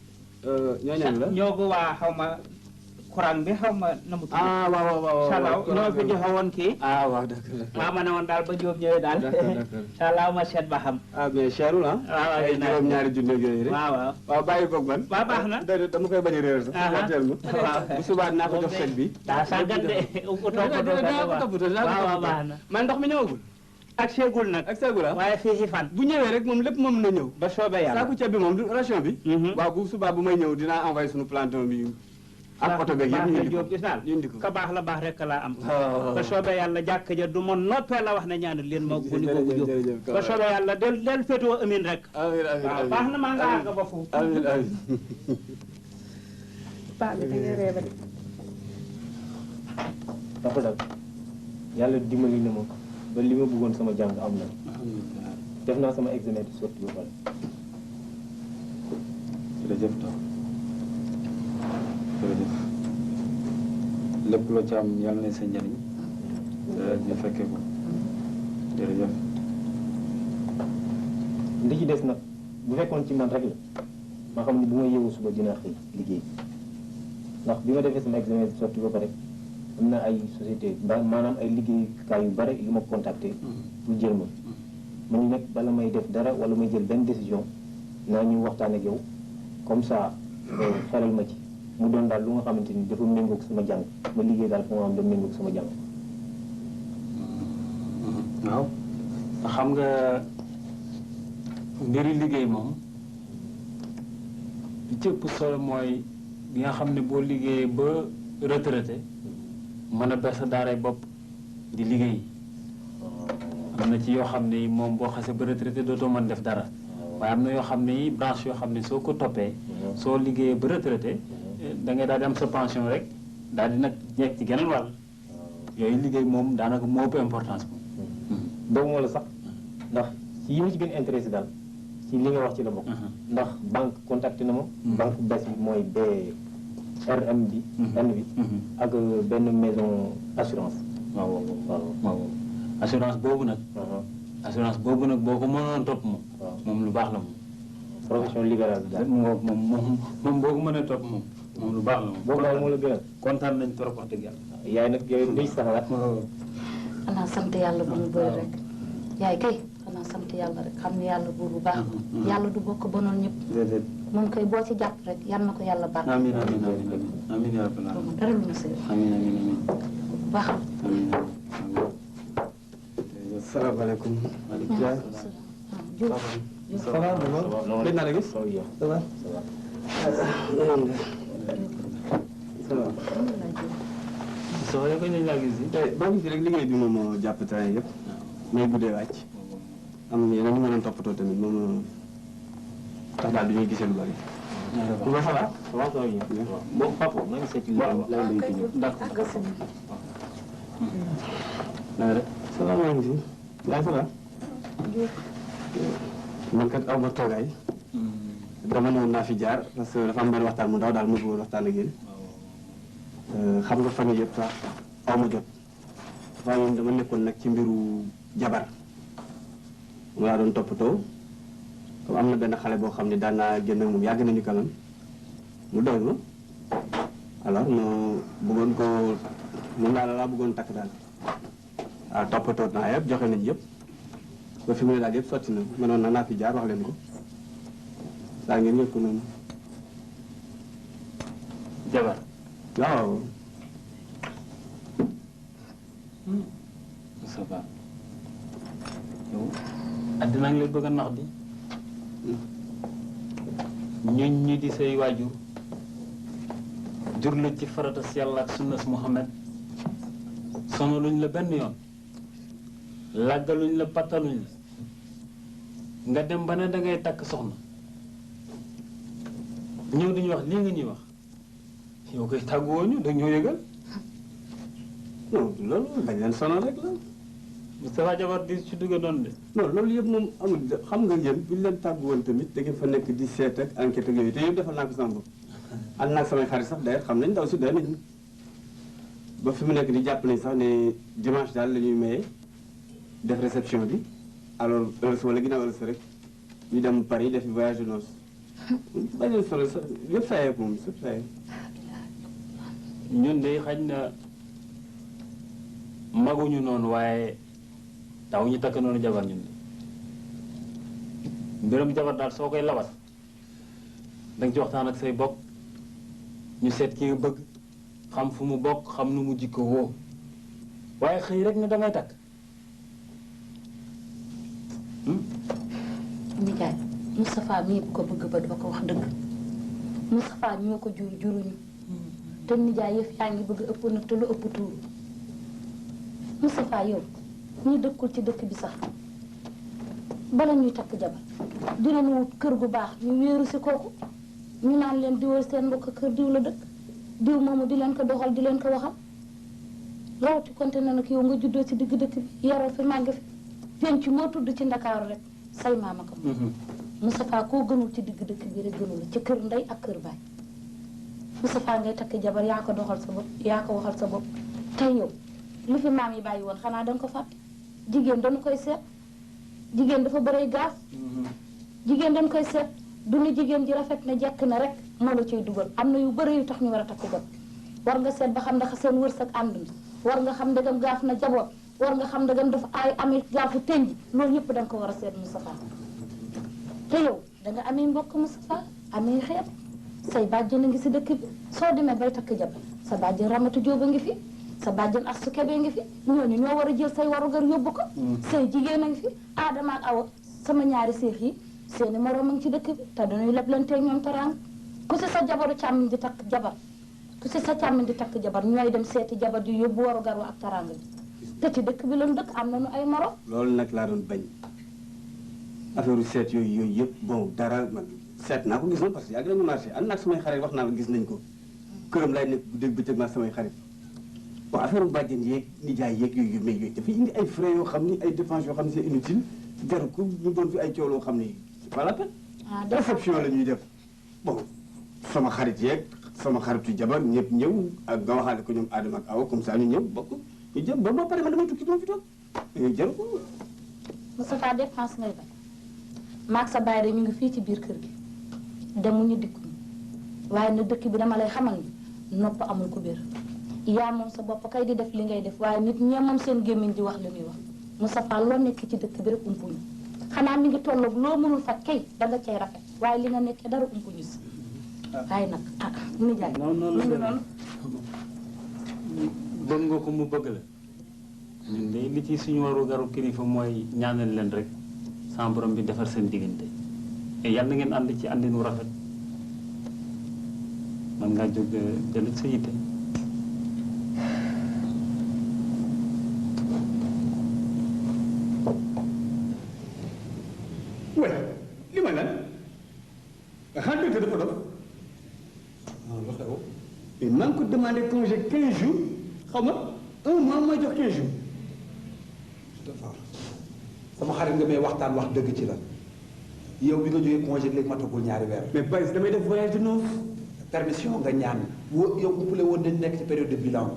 ñooñu la ñoogu waa xaw ma courant bi xaw ma na mu tudd waaw Salaaw ñoo fi joxe woon kii waaw d'accord maa ma ne woon daal ba Jóob ñëwee daal Salaaw ma seet ba xam mais cherul waaw ay juróom ñaari junne yooyu rek waaw bàyyi koog man waaw baax na dama koy bañ a réer sax warteel ma bu subaa naa ko jox seen bi daa sàggan de waaw baax na man ndox mi ñëwagul ak seegul nag ak seegul waaye fii fan bu ñëwee rek moom lépp moom na ñëw ba soobee yàlla saaku ceeb bi moom ration bi waaw bu subaa bu may ñëw dinaa envoyé suñu planton bi ak oto beeg yëpp ñu Jóob gis naal ka baax la baax rek laa am ba soobee yàlla jàkk ja du ma noppee la wax ne ñaanal leen ma guni googu Jóob ba soobee yàlla del féetoo amin rek waaw baax na maa nga àgg ba foofu amiin amiin paa bi da ngay reeba de dafa dal yàlla dimbali na ma ba li ma bëggoon sama jàng am na def naa sama examen di sorti ba pare jërëjëf taw jërëjëf lépp loo ci am yàlla na sa njëriñ ñu fekkee ko jërëjëf li ci des nag bu fekkoon ci man rek la ma xam ne bu ma yeewu suba dinaa xëy liggéey ndax bi ma defee sama examen sorti ba pare am na ay société maanaam ay liggéeyukaay yu bare yu ma contacté pour jël ma ma ñu nag bala may def dara wala may jël benn décision naa ñu waxtaan ak yow comme ça xelal ma ci mu doon daal lu nga xamante ni dafa méngoog sama jàng ma liggéey daal fu nga xam dafa méngoog sama jàng. waaw xam nga mbiri liggéey moom li ci ëpp solo mooy bi nga xam ne boo liggéeyee ba retraité mën a ber sa daaray bopp di liggéey am na ci yoo xam ne moom boo xasee ba retraité dootoo mën def dara waaye am na yoo xam ne branche yoo xam ne soo ko toppee soo liggéeyee ba retraité da ngay daal di am sa pension rek daal di nag nekk ci geneen wàll yooyu liggéey moom daanaka moo ëpp importance moom. boobu moo la sax ndax ci yi ma ci gën a intéressé daal ci li nga wax ci la bokk. ndax banque contacté na ma. banque bes bi mooy BRM bi. N bi. ak benn maison assurance. waaw waaw assurance boobu nag. assurance boobu nag boo ko mënoon topp moom. moom lu baax la moom. profession libérale bi daal moom boo ko mënee topp moom lu baax la moom. boobu daal moo la gënal. kontaan nañ trop wax dëgg yàlla. yaay nag yow luy sax la. xanaa sant yàlla bu mu bëri rek yaay kay xanaa sant yàlla rek xam ne yàlla buur bu baax la yàlla du bokk bonoon ñëpp moom kay boo ci jàpp rek yal na ko yàlla barke amiin amiin amiin amiin yaa rabbal aalamiin dara lu ma sëy amiin amiin amiin bu baax la salaamaaleykum. maaleykum salaam. ça va d'abord. gëj naa la gis. ça va. ça va. soo yëg nañ laa gis. maa ngi fi rek liggéey bi moom jàpp temps yëpp. may guddee wàcc. am yeneen ñu ma doon toppatoo tamit moom tax daal du ñuy gisee lu bari. waaw ça va. waaw ça va bien. bon papa maa ngi seeti la lay ci ñëw. d'accord. ça va maa ngi fi. yaa ça va. man kat aw ma toogaay. dama ne woon naa fi jaar parce que dafa am benn waxtaan mu ndaw daal mu bëggoon waxtaan ak yéen. xam nga fan yii yëpp sax aw ma jot. waaye moom dama nekkoon nag ci mbiru jabar. mu laa doon toppatoo. comme am na benn xale boo xam ne daan naa génn ak moom yàgg nañu kanam. mu doy ma. alors ma bëggoon ko mun naa la laa bëggoon takk daal. waaw toppatoo naa yëpp joxe nañ yëpp. ba fi mu ne daal yëpp sotti na mënoon na naa fi jaar wax leen ko. saa ngeen yëg ko noonu. jabar. waaw. ça va yow addinaa ngi lay bëgg a nax di ñun ñi di say waajur jur la ci faratas yàlla ak sunnas Muhammad sonaluñ la benn yoon làggaluñ la pattaluñ la nga dem ba ne da ngay takk soxna ñëw dañuy wax lii nga ñuy wax yow koy tàgguwoo ñu dañoo yëgal. non loolu bañ leen sonal rek la. Moustapha Jabar di ci dugga doon de. non loolu yëpp moom amul xam nga yéen buñ leen tàggu woon tamit da ngeen fa nekk di seet ak enquête ak yooyu te yëpp defal naa ko sama bopp. ànd naa ak samay xarit sax d'ailleurs xam nañ ndaw si doy nañu ba fi mu nekk di jàpp nañ sax ne dimanche daal la ñuy maye def réception bi alors ëllëg wala ginnaaw ëllëg rek ñu dem Paris def voyage de noces. bañ leen sonal sax yëpp fayee moom yëpp fayee. ñun de xañ na maguñu noonu waaye taw ñu takk noonu jabar ñun de mbiram jabar daal soo koy labat da nga ci waxtaan ak say bokk ñu seet ki nga bëgg xam fu mu bokk xam nu mu jikko woo waaye xëy rek ne dangay takk. nijaay Moustapha mii ko bëgg ba doo ko wax dëgg Moustapha ñoo ko jur juruñu te nijaay yëf yaa ngi bëgg ëpp na te lu ëpp tuuru Moustapha yow ñi dëkkul ci dëkk bi sax bala ñuy takk jabar dinañu wut kër gu baax ñu wéeru si kooku ñu naan leen diwal seen mbokk kër diw la dëkk diw moomu di leen ko doxal di leen ko waxal rawati konte na nag yow nga juddoo ci digg dëkk bi yaroo fi màgg fi penc moo tudd ci Ndakaaru rek say maama ko Moustapha koo gënul ci digg dëkk bi rek gënul ci kër ndey ak kër baay Moustapha ngay takk jabar yaa ko doxal sa bopp yaa ko waxal sa bopp tey yow lu fi maam yi bàyyi woon xanaa danga ko fàtte jigéen dañu koy seet jigéen dafa bëree gaaf jigéen dañ koy seet du ni jigéen ji rafet na jekk na rek moo la ciy dugal am na yu bëri yu tax ñu war a takk jabar war nga seet ba xam ndax seen wërsëg ànd na war nga xam ndegam gaaf na jaboot war nga xam ndegam dafa ay amee gaafu tënj loolu yëpp da nga ko war a seet Moustapha te yow da nga amee mbokk Moustapha amee xeet say bàjjen a ngi si dëkk bi soo demee bay takk jabar sa bàjjen Ramatu Jóob a ngi fi sa bàjjen Astu Kebe ngi fi ñooñu ñoo war a jël say warugar yóbbu ko say jigéen a ngi fi Adama ak Awa sama ñaari seex yi seeni moroom a ngi ci dëkk bi te dañuy leblantee ñoom teraanga ku si sa jabaru càmmiñ di takk jabar ku si sa càmmiñ di takk jabar ñooy dem seeti jabar di yóbbu warugar wa ak teraanga bi te ci dëkk bi lañu dëkk am nañu ay moroom loolu nag laa doon bañ affaire seet yooyu yëpp bon dara man seet naa ko gis na parce que yàgg nañu marché ànd naag samay xarit wax naa la gis nañ ko këram lay nekk bu dégg bëccëg naa samay xarit bon affaire bàjjen yeeg nijaay yeeg yooyu mais yooyu dafay indi ay frais yoo xam ni ay dépenses yoo xam ne c'est inutile jaru ko ñu doon fi ay coow loo xam ni c'est pas la peine réception la ñuy def bon sama xarit yeeg sama xaritu jabar ñëpp ñëw ak nga waxaale ko ñoom Adama ak Awa comme ça ñu ñëw bokk ñu jëm ba ba pare man damay tukki dama fi toog jaru ko Moustapha dépense ngay bañ maag sa baay de ñu ngi fii ci biir kër gi demuñu dikkuñu waaye na dëkk bi dama lay xamal ni nopp amul ku biir yaa moom sa bopp kay di def li ngay def waaye nit ñee moom seen gémmiñ di wax li muy wax Moustapha loo nekk ci dëkk bi rek umpuñu xanaa mi ngi tolloog loo mënul faj kay danga cay rafet waaye li nga nekkee dara umpuñu si waaye nag ah nijaay noonu bëgg nga ko mu bëgg la ñun de li ci suñu waru garu kilifa mooy ñaanal leen rek sama borom bi defar seen diggante te yàlla na ngeen ànd ci àndinu rafet man ngaa jóg jëlit sa yitte wala li ma lan xanaa docteur dafa dof lu xew mais maa ngi ko demandé congé 15 jours xaw ma 1 mois mooy jox 15 jours sama xarit nga may waxtaan wax dëgg ci la yow bi nga jógee congé léegi matagul ñaari weer. mais Baye damay def voyage de noces. permission nga ñaan woo yow umpule woon dañ nekk ci période de bilan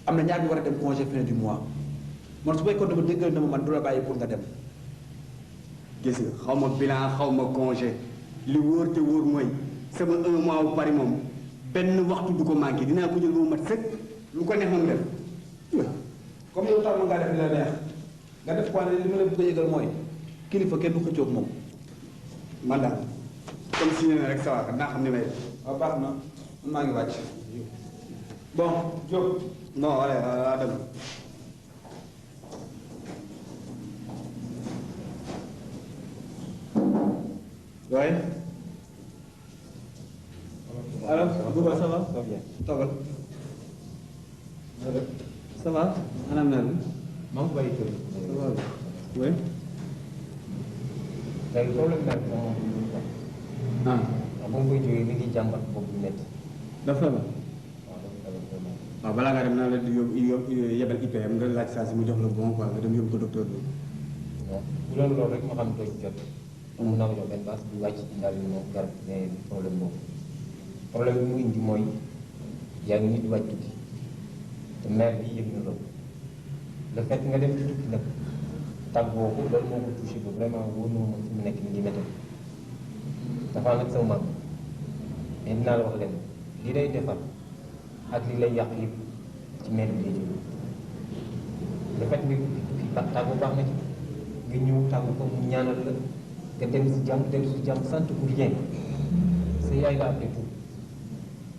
am na ñaar ñu war a dem congé fin du mois man su fekkoon dama déggal na ma man du la bàyyi pour nga dem. gis nga xaw ma bilan xaw ma congé li wóor te wóor mooy sama 1 mois bu pare moom benn waxtu du ko manqué dinaa ko jël ba mu mat sëkk lu ko neex moom def. comme yow tax ma ngaa def li la neex nga def point li ma la bëgg a yëgal mooy kilifa kenn du xëccoog moom. man daal comme si ne rek sa waa naa xam ne may def. waaw baax na man maa ngi wàcc. bon Diop. non wala Adama. oui. alors Bouba ça va. toogal. ça va. ana mel bi. maa ngi bàyyi kër. ça va oui. léegi problème nag moom. ah. moom koy jógee mi ngi jàmbat bopp bu métti. dafa la. waaw balaa ngaa dem naa la yebal IPM nga laaj saa si mu jox la bon quoi nga dem yóbbu ko docteur bi. waaw bu loolu loolu rek ma xam ne jot. mun naa ko jox benn base bu wàcc daal di moom garab mais problème boobu problème bi mu indi mooy yaa ngi nit di wàcc tukki te maire bi yëg na loolu le fait nga dem ci tukki nag tàggoo ko loolu moo ko touché ba vraiment wóor na ma fi mu nekk nii météo dafa nag sama mag mais dinaa la wax leen li lay defar ak li lay yàq yëpp ci maire bi lay jóge le fait nga tukki tàggoo baax na ci nga ñëw tàggu ko mu ñaanal la nga dem si jàmm sant pour rien sa yaay la après tout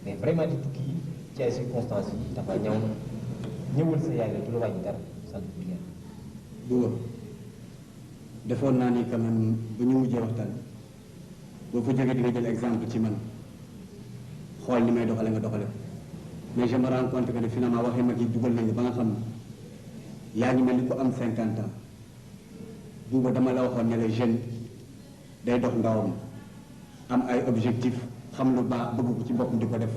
mais vraiment di tukki yi ci ay circonstances yi dafa ñaw na ñëwal sa yaay la du la wàññi dara sant pour rien. Bouba defoon naa ni quand même bu ñu mujjee waxtaan boo fa jógee di nga jël exemple ci man xool ni may doxale nga doxale mais je me rends compte que ne finalement waxee mag yi dugal nañu ba nga xam ne yaa ngi mel ni ku am 50 ans Bouba dama la waxoon ne la jeune day dox ndawam am ay objectif xam lu baax bëgg ko ci boppam di ko def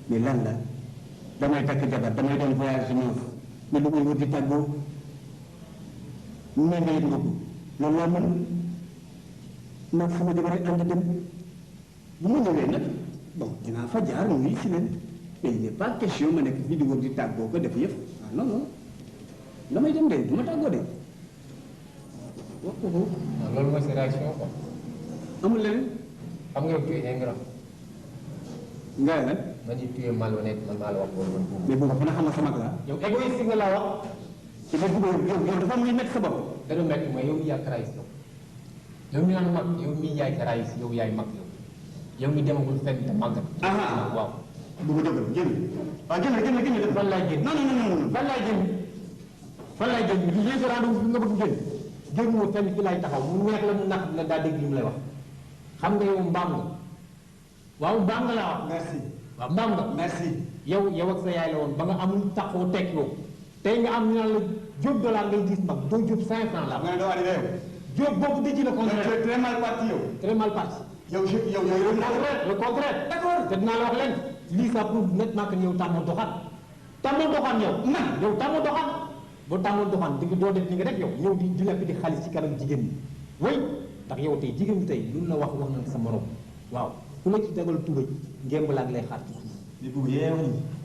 mais lan la damay takk jabar damay doon voyage noonu mais lu muy wër di tàggoo mais nga yëg nga ko loolu laa mën nag sama jabar rek ànd dem bu ma ñëwee nag bon dinaa fa jaar nuyu si leen mais il n'est pas question ma nekk fii di wër di tàggoo ko def yëf ah non non damay dem de du ma tàggoo de loolu mooy sa réaction quoi. amul leneen. xam nga yow tu es ingrat. nga ne lan. man it tu es malhonnête man maa la wax loolu man. mais bu ko xam nga sama la. yow égoïste nga laa wax. ci biir yow dafa am luy métti sa bopp. dana métti mooy yow yaa karaay si yow. yow mi naan mag yow mii yaay karaay si yow yaay mag yow. yow mi demagul fenn te màggat. waaw. bu ko jógal génn. waaw génn. fan laay génn. non. fan laay génn. fan laay génn li nga rendez-vous nga bëgg génn. génn moo fenn fi laay taxaw mu neex la mu nax la daa dégg li mu lay wax. xam nga yow mbaam nga. waaw mbaam nga laa wax. merci. waaw mbaam nga. merci. yow ak sa yaay la woon ba nga amul taxoo teg yow. tey nga am ñu naan la jóob dollar ngay gis mag doo jóob 5 francs la. nga ne doo arrivé yow. jóob boobu di ci le contraire. tu es très mal parti yow. très mal parti. yow le contraire. d'accord te dinaa la wax leen. lii ça prouve nettement que yow tàmmoo doxaan. tàmmoo doxaan yow. yow tàmmoo doxaan. boo tàmmoo doxaan di doo def ni nga def yow ñëw di lekk di xaalis ci kanam jigéen ñi. way ndax yow tey jigéen ñi tey lu la wax na sa morom. waaw ku la ci tegal tubay ngémb laa lay xaar ci suuf.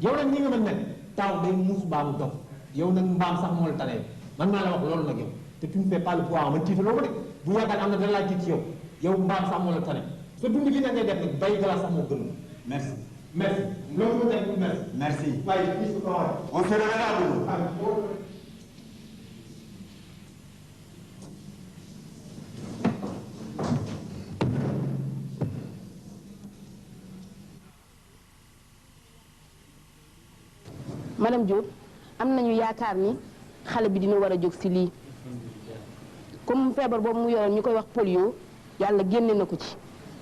yow nag ñi nga mën nag taaw day muus baamu dox yow nag mbaam sax moo la tane man maa la wax loolu nag yow te tu ne fais pas le poids man tiitaloo ko de bu yaakaar am na dara laa tiit ci yow yow mbaam sax moo la tane sa dund gi nag ngay def nag bay gala sax moo gën. merci. merci loolu moo tax merci. merci. waaye fii su ko on se reverra. madame Diop am nañu yaakaar ni xale bi dina war a jóg si lii comme feebar boobu mu yoroon ñu koy wax polio yàlla génne na ko ci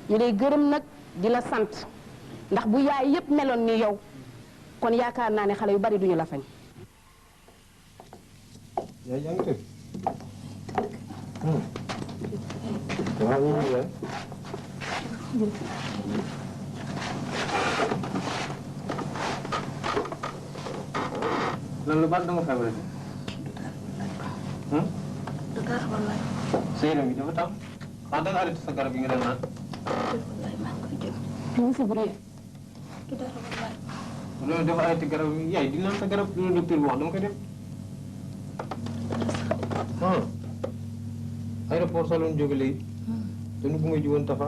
ñu lay gërëm nag di la sant ndax bu yaay yépp meloon ni yow kon yaakaar naa ne xale yu bari duñu la fañ. yaa ngi tëdd. waaw ñu ngi lay. lan la baal dama feebar de. dara wallaay. sa yaram bi dafa taw. xanaa da nga arrêté sa garab yi nga dem naan. wallaay maa ngi koy jël. ñu si bëri. dara wallaay. loolu dafa arrêté garab yi yaay di naan sa garab loolu docteur bi wax dama koy def. aéroport sa loon jóge léegi. te nu bu nga jiwoon Tafa.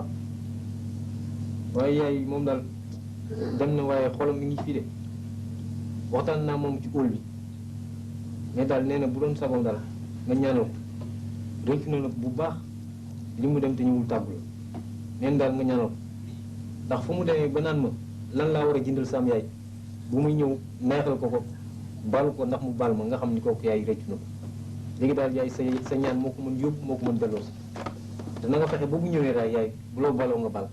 waaye yaay moom daal dem na waaye xolam mi ngi fii de. waxtaan naa moom ci óol bi mais daal nee na bu doon sagoom daal nga ñaanal ko réccu na nag bu baax li mu dem te ñëwul tàggu la neen daal nga ñaanal ko ndax fu mu demee ba naan ma lan laa war a jëndal sam yaay bu muy ñëw neexal ko baal ko ndax mu baal ma nga xam ni kooku yaay réccu na ko léegi daal yaay sa ñaan moo ko mën yóbbu moo ko mën delloo si te na nga fexe ba bu ñëwee daal yaay bu loo baloo nga baal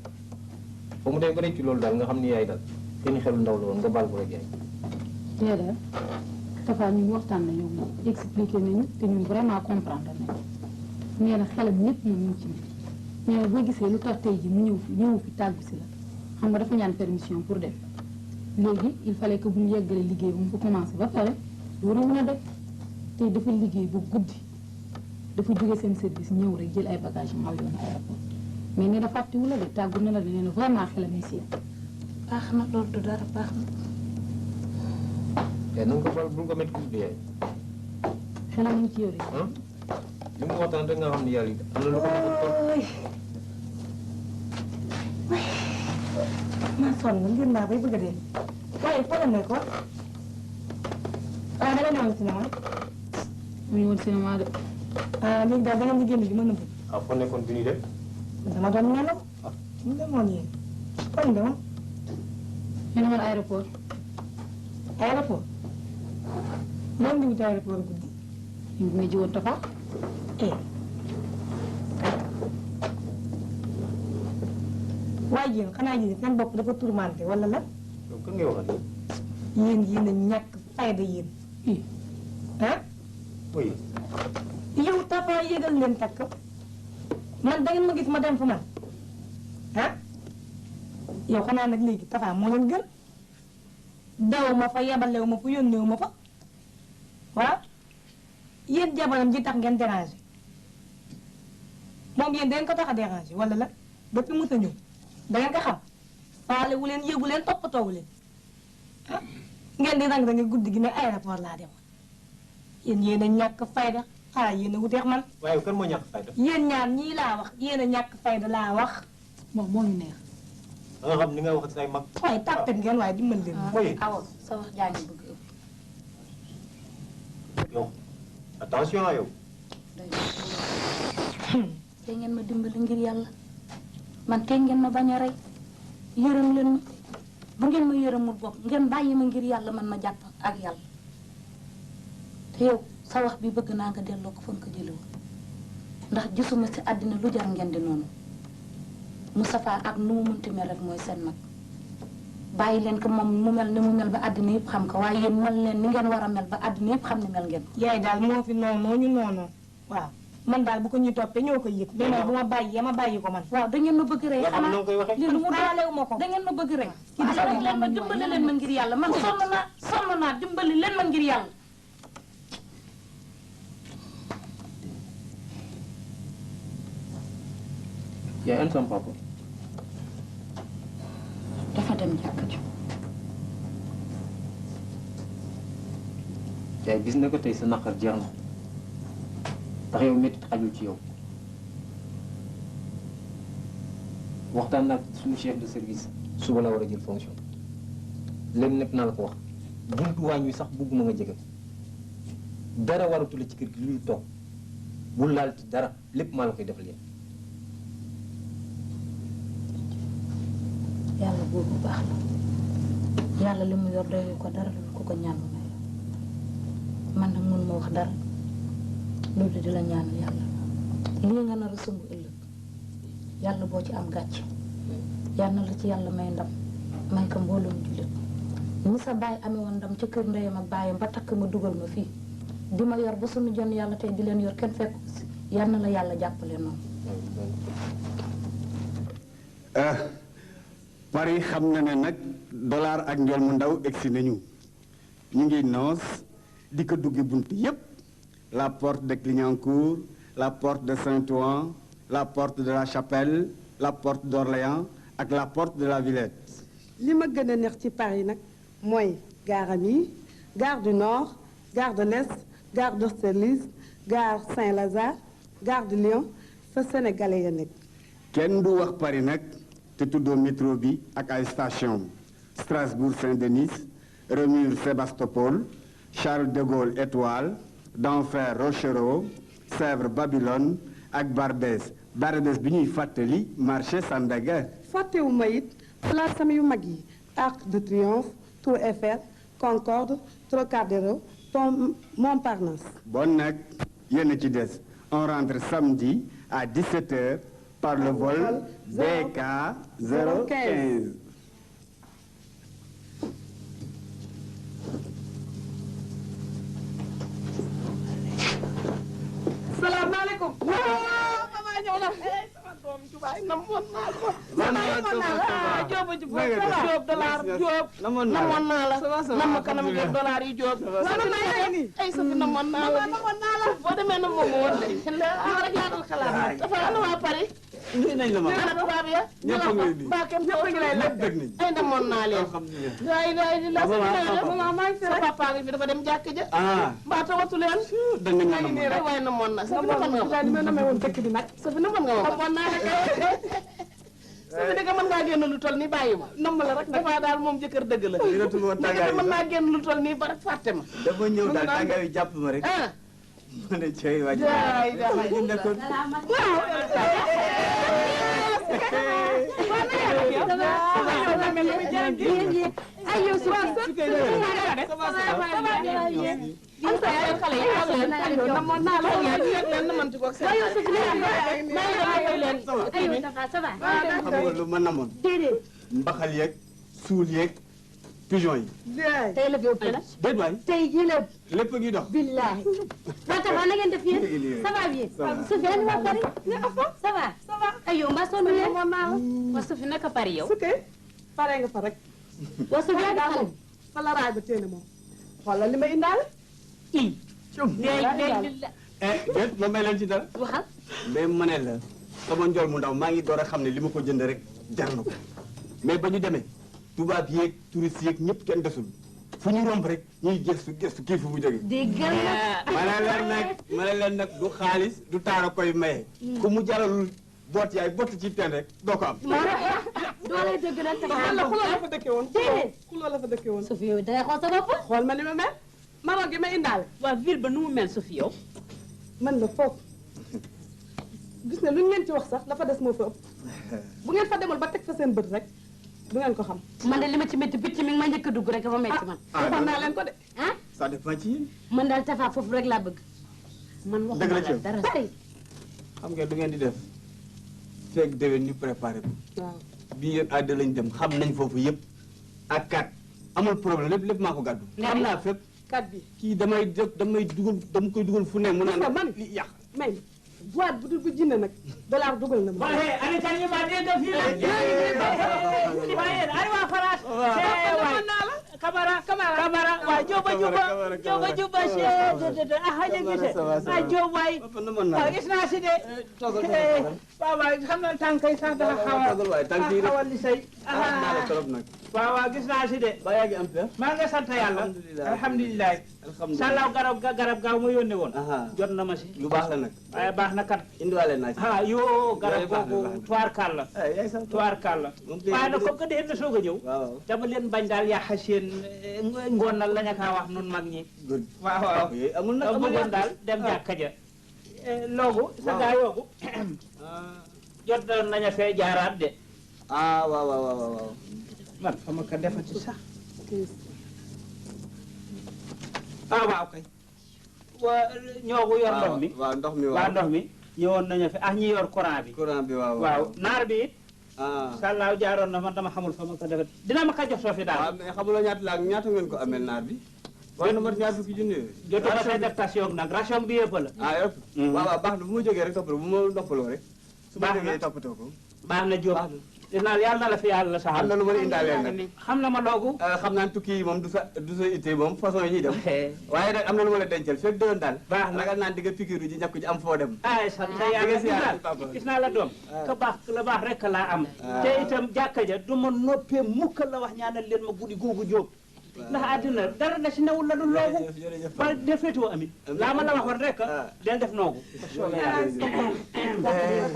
fu mu demee ba réccu loolu daal nga xam ni yaay daal kenn xelu ndaw la woon nga baal ko rek yaay. déedéet Tafa ñun waxtaan nañu moom expliqué nañu te ñun vraiment comprendre nañu nee na xelam ñëpp ñu ngi ci biir nee na boo gisee lu tax tey ji mu ñëw fi tàggu si la xam nga dafa ñaan permission pour dem léegi il fallait que bu ñu yeggalee liggéey bu mu fa commencé ba pare loolu mën a def tey dafa liggéey ba guddi dafa jóge seen service ñëw rek jël ay bagages mu aw yoon aéroport mais nee na fàttewu la de tàggu na la de nee na vraiment xelam yi si baax na loolu du dara baax na. te na nga ko fal bul ko métti bi yaay. xelam mu ci yow de. li mu waxtaan rek nga xam ne yàlla yi am na lu ko maa sonn ngir naa bay bëgg a dee waaye foo demee ko ah da nga ñëwoon cinéma mu ñëwoon cinéma de ah léegi daal da nga génn gi ma nëbb ah foo nekkoon bi ñuy def dama doon nelaw ñu demoon yéen kon demoon ñu demoon aéroport moom di wuti aéroport guddi ñu ngi may jiwoon Tafa waaye yéen xanaa yéen seen bopp dafa tourmenté wala la yow kan ngay waxal yéen a ñàkk fayda yéen ah oui yow Tafa yégal leen takk man da ngeen ma gis ma dem fu man ah yow xanaa nag léegi Tafa moo leen gën daw ma fa yebalew ma fa yónneew ma fa waaw yéen jabaram ji tax ngeen déranger moom yéen dangeen ko tax a déranger wala la depuis mu sa ñëw dangeen ko xam faale wu leen yëgu leen toppatoo wu leen ah ngeen di rang da nga guddi gi ne aéroport laa demoon yéen yéen a ñàkk fayda ah yéen a wuteex man. waaye kan moo ñàkk fayda. yéen ñaar ñii laa wax yéen a ñàkk fayda laa wax moom moo ñu neex. da nga xam ni nga wax say mag. waaye tàppet ngeen waaye dimbali leen. mooy awa sa wax jaa ngi bëgg yow attention yow. te ngeen ma dimbali ngir yàlla man te ngeen ma bañ a rey yërëm leen ma bu ngeen ma yërëmul bopp ngeen bàyyi ma ngir yàlla man ma jàpp ak yàlla te yow sa wax bi bëgg naa nga delloo ko fa nga ko jëlee woon ndax gisuma si àddina lu jar ngeen di noonu Moustapha ak nu mu munti mel rek mooy seen mag bàyyi leen ko moom mu mel ni mu mel ba àddina yëpp xam ko waaye yéen mel leen ni ngeen war a mel ba àddina yëpp xam ne mel ngeen. yaay daal moo fi noonoo ñu noonoo waaw man daal bu ko ñuy toppee ñoo koy yëg. mais bu ma bàyyee ma bàyyi ko man. waaw da ngeen ma bëgg rey xanaa lii lu mu daalewu ma ko. da ngeen ma bëgg rey. rek leen ma dimbali leen ma ngir yàlla man sonn naa dimbali leen ma ngir yàlla. yaa ngi sama papa. dafa dem jàkka ji. yaay gis na ko tey sa naqar jeex na ndax yow métti xajul ci yow waxtaan nag suñu chef de service suba la war a jël fonction léegi nag naa la ko wax buntu waañ wi sax bugguma nga jege dara waratu la ci kër gi lu toog bul laal ci dara lépp maa la koy defal yéen. yàlla boobu baax la yàlla li mu yor doyu ko dara lu ko ko ñaan may man nag mun ma wax dara loolu di la ñaanal yàlla lii nga nar a sumb ëllëg yàlla boo ci am gàcc yàlla na la ci yàlla may ndam may ko mbooloom jullit ni sa baay amee woon ndam ca kër ndeyam ak baayam ba takk ma dugal ma fii di ma yor ba suñu jon yàlla tey di leen yor kenn fekk si yàlla na la yàlla jàppale noonu. Paris xam na ne nag dollar ak njool mu ndaw egsi nañu ñu ngi noos di ko duggi bunt yépp la porte de Clignancourt la porte de Saint-Ouen la porte de la Chapelle la porte d'Orléans ak la porte de la Villette. li ma gën a neex ci Paris nag mooy gaaram yi gare du Nord gare de l'Est gare d'Austerlitz gare Saint-Lazare gare de Lyon fa sénégalais ya nekk. kenn du wax Paris nag te tuddoo métro bi ak ay station Strasbourg Saint-Denis Remiremont Sébastopol Charles de Gaulle Étoile Denfert Rochereau Sèvres Babylone ak Barbès bi ñuy fàttali marché Sandaga. fàttewuma it place am yu mag yi Arc de Triomphe Tour Eiffel Concorde Trocadéro Pont Montparnasse. bon nag yéen ci des on rentre samedi à 17h par le vol BK 015. salaamaaleykum. waaw maman ñëw na. sama doom jubaay namoon naa ko. namoon naa la Diop a jub Diop dollar Diop. namoon naa la nam kanam gi dollar yi Diop. namoon naa la nii. ay Sophie namoon naa la namoon naa la. boo demee na moom woon de. rek yaa doon xalaat nag. dafa ana waa Paris. nii nañ la ma. ana tubaab ya. ñëpp a ngi nii mbaa kenn ñëpp a ngi lay lekk. ay namoon naa leen. sa papa ngi fi dafa dem jàkk ja. mbaa tawatu leen. dañ nañ la nii rek waaye namoon na. Sophie namoon nga ma. dama namee woon dëkk bi nag. Sophie namoon nga ma. namoon naa la kay. Sophie dëgg mën ngaa génn lu toll nii bàyyi ma. namm la rek dafa daal moom jëkkër dëgg la. dëgg mën naa génn lu toll nii ba rek fàtte ma. dafa ñëw daal tàngaay yu jàpp ma rek. ma ne cay waaj. ñu nekkoon. xam nga lu ma namoon. mbaxal yeeg suul yeeg pigeon yi. tey la fi ëpp la. déet waay. tey jii la ëpp. lépp a ngi dox. billahi. waa Tafa na ngeen def yéen. ça va bien. Sophie lan waa Paris. ça va. ça va. ay yow mbaa sonn leen. waa Sophie naka Paris yow. su kay pare nga fa rek. waa Sophie yaa ngi xale. fa la raay ba téene moom. xoolal li ma indaale. déet ma may leen ci dara. waxal. mais ma ne la sama njool mu ndaw maa ngi door a xam ne li ma ko jënd rek jar na ko mais ba ñu demee tubaab yeeg touriste yeeg ñëpp kenn desul fu ñu romb rek ñuy gëstu kii fu mu jógee. déggal ma ne leen nag du xaalis du taara koy maye. ku mu jalalul boot yaay bott ci teen rek doo ko am. doole dëgg nag te xuloo la fa dëkke woon xuloo la fa dëkke woon. Sophie yow dangay xool sa bopp. xool ma ni ma mel maro gi ma indaale. waa ville ba nu mu mel Sophie yow. man la foofu gis ne lu ngeen ci wax sax dafa des moo fa ëpp bu ngeen fa demul ba teg fa seen bët rek du ngeen ko xam. man de li ma ci métti picc mi ngi ma njëkk a dugg rek dafa métti man. waxoon naa leen ko de. ah ça dépend ci yéen. man daal Tafa foofu rek laa bëgg. man waxuma la dara sëy. xam ngeen du ngeen di def fekk déwén ñu préparé ko. waaw bii yéen àdd lañ dem xam nañ foofu yëpp ak kat amul problème lépp maa ko gàddu. xam naa fépp. kat bi kii damay koy dugal fu ne mu naan man li yàq. may boîte bu dul bu jinne nag dollar dugal na ma. waaye ani tan yi ma dégg fii la. waaye ay waa France. Kamara waa Jóoba Jóoba a haja gise a Jóob waay gis naa si de waaw xam na tànk yi sax dafa xaw a li say waaw gis naa si de maa nga sant yàlla alhamdulilah salaw garab gaaw ma yónnee woon jot na ma si lu baax la nag waaye baax na kat indiwaale naa ci yoo garab googu tuwaarkaal la waaye nag comme que de na soog a ñëw dama leen bañ daal yàq seen ngoon nag la ñu kaa wax nun mag ñi waaw amul nag bëggoon daal dem jàkka ja loogu sa gaa yoogu jot nañu fee jaaraat de waaw man fa ma ko defati sax waaw kay ñoogu yor ndox mi waaw ndox mi waaw ndox mi ñëwoon nañu fi ñi yor courant bi waaw naar bi it sàllaaw jaaroon na man dama xamul fa ma ko defati dina ma ko jox soo fi daal waaw mais xamuloo ñaata ngeen ko amel naar bi waaye na mat ñaar fukki junni jotu ba fay def ration nag ration bi yëpp la yëpp waaw baax na bu ma jógee rek toppatoo bu ma noppaloo rek su ma jógee toppatoo ko baax na Diop dinaa yàlla na la fi yàlla sax am na lu ma la indaalee nag xam na ma loogu xam naa tukki yi moom du sa ittee moom façon yi ñuy dem waaye nag am na lu ma la dencal fekk doon daal baax na ragal naan di nga pikiru ji ñàkk ji am foo dem ay sant yàlla gis naa la doom ka baax la baax rek laa am te itam jàkka ja du ma noppee mukkal la wax ñaanal leen ma guddi googu Diop ndax àddina dara na si newul la du loogu ba defetoo amit laa ma la waxoon rek del def noogu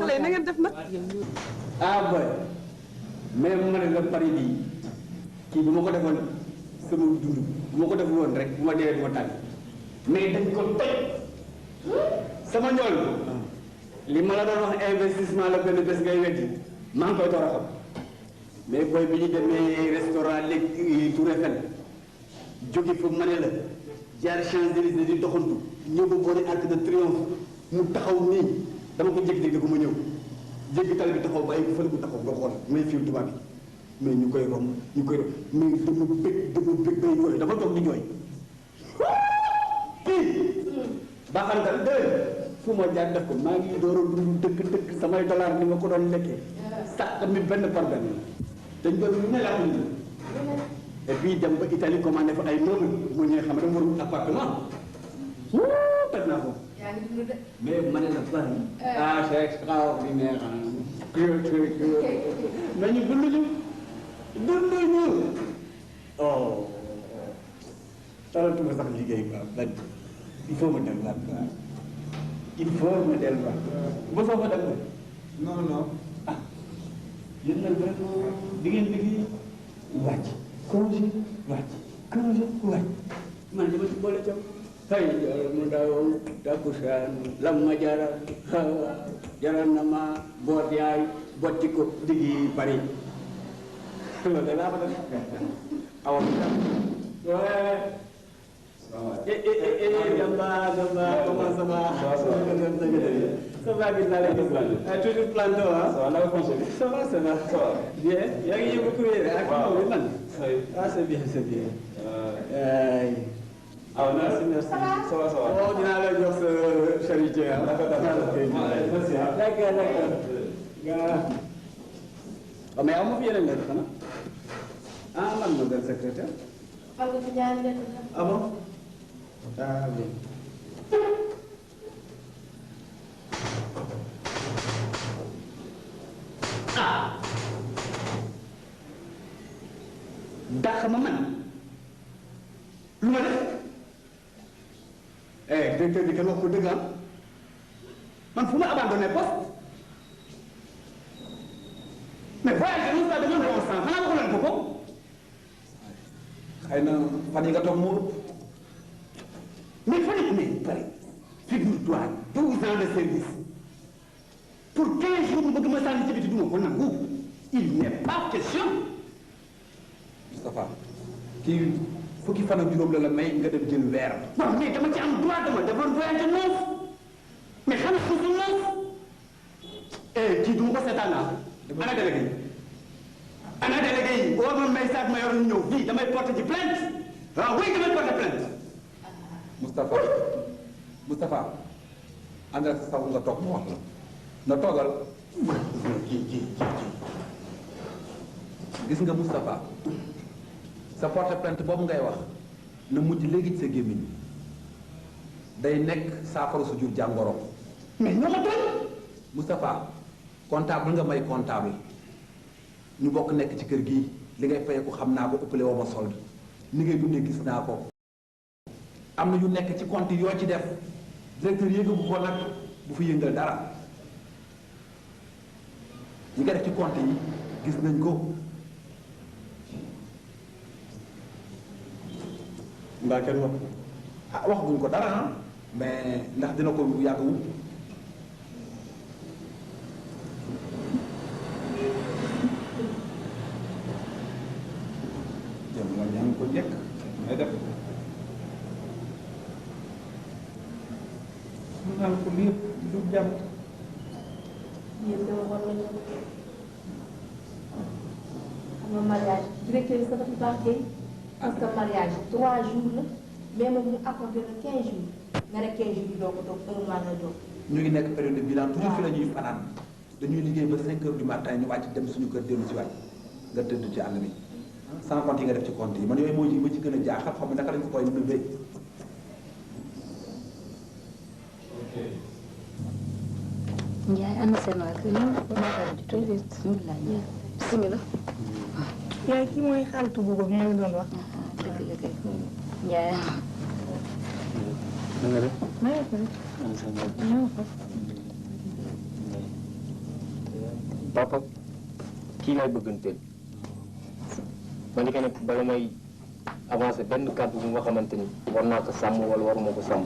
lay na ngeen def nag boy mais ma ne la pari bii kii bu ma ko defoon sama dund bu ma ko def woon rek bu ma dee du ma tàgg mais dañ ko toj sama njool li ma la doon wax investissement la benn bés ngay weddi maa ngi koy door a xam mais booy bi ñu demee restaurant léegi Tour Eiffel jóge fa ma ne la jaar Champs-Élysées di doxantu ñëw ba boori Arc de Triomphe mu taxaw nii dama ko jékki-jékki ko ma ñëw jéggi tal bi taxaw ba ay fële bu taxaw nga xool may fiir tubaab bi mais ñu koy romb mais dama bëgg bay jooy dafa toog di jooy kii baaxantal fu ma jaar def ko maa ngi door a dund dëkk samay dollar ni ma ko doon lekkee sax mi benn par benn dañ doon lu ne laa dund et puis dem ba Italie commandé fa ay meubles mu ñëwee xam ne dama war appartement toj naa ko mais ma ne la bari c'est extraordinaire nañu dunduñu oh talatuma sax liggéey quoi lan il faut ma delluwaat quoi il faut ma delluwaat ba soo fa dem non yéen nag vraiment di ngeen liggéey wàcc congé wàcc man dama ci boole tam hay mu ndaw takusaan lam ma jaral jaral na ma boot yaay botti ko diggi bari loolu de laa ko def awa mi tam Gamba, comment ça va? Ça va bien, toujours planto, hein? Ça va, là, ça va, ça va. Bien, il y a eu beaucoup de ah, c'est bien, c'est bien. Ah, merci, merci. Ça va, ça va. Oh, on a la grosse charité, hein? Merci, d'accord. Oh, mais on m'a fait une lettre, non? Ah, mademoiselle secrétaire. Ah bon? Ah bien. dàq ma man directeur bi kenn wax ko dëgg man fu ma abandonné poste mais voyage bi ça demande bon sang xanaa waxu leen ko ko. xëy na fan yi nga toog moo ëpp. mais fan yii mais pare figure-toi 12 ans de service pour 15 jours mu bëgg ma sànni ci biti du ma ko nangu il n'est pas question. Moustapha kii fukki fan ak juróom la may nga dem jël weer. waaw mais dama ci am droit dama defoon voyage neuf mais xanaa suufu neuf kii du ma ko seetaan naa ana délégué yi ana délégué yi boo ma may saat ma yor ñu ñëw fii damay porter ci plainte waaw oui damay porter plainte. Moustapha ànd ak sa saw nga toog mu wax la na toogal. gis nga Moustapha sa porte plainte boobu ngay wax na mujj léegi ci sa gémmiñ day nekk saafara su jur jàngoro. mais ñoo ma tooñ. Moustapha comptable nga may comptable ñu bokk nekk ci kër gi li ngay fayeeku xam naa ko ëppale woo ma solde ni ngay dundee gis naa ko. am na yu nekk ci compte yoo ci def directeur yëngu ko nag bu fi yëngal dara ñi nga def ci compte yi gis nañ ko. mbaa kenn wax wax buñ ko dara ah mais ndax dina ko yàgg wu. jëm nga ñaan ko njëkk ngay def. mu naan ko lii du jàmm. yéen dama war nañu xam nga mariage directeur yi sax dafa baax kay parce que mariage 3 jours la mais moom mu accordé la 15 jours nga ne 15 jours yi doo ko toog 1 mois nga toog. ñu ngi nekk période de bilan toujours fi la ñuy fanaan dañuy liggéey ba 5 heures du matin ñu wàcc dem suñu kër dellu si waat nga tëdd ci àll bi sans compte yi nga def ci compte yi man yooyu moo ci ma ci gën a jaaxal xam nga naka lañ ko koy nëbbee. Ndiaye ana seen waa kër ñëw ba ma dara di toilette bismillah bismillah. yaay kii mooy xaritu boobu bi ma doon wax. dëgg la kay Ndiaye. na nga def. maa ngi ko papa kii laay bëgganteel ma ni ko nag bala may avancé benn kàddu bu nga xamante ni war naa ko sàmm wala waruma ko sàmm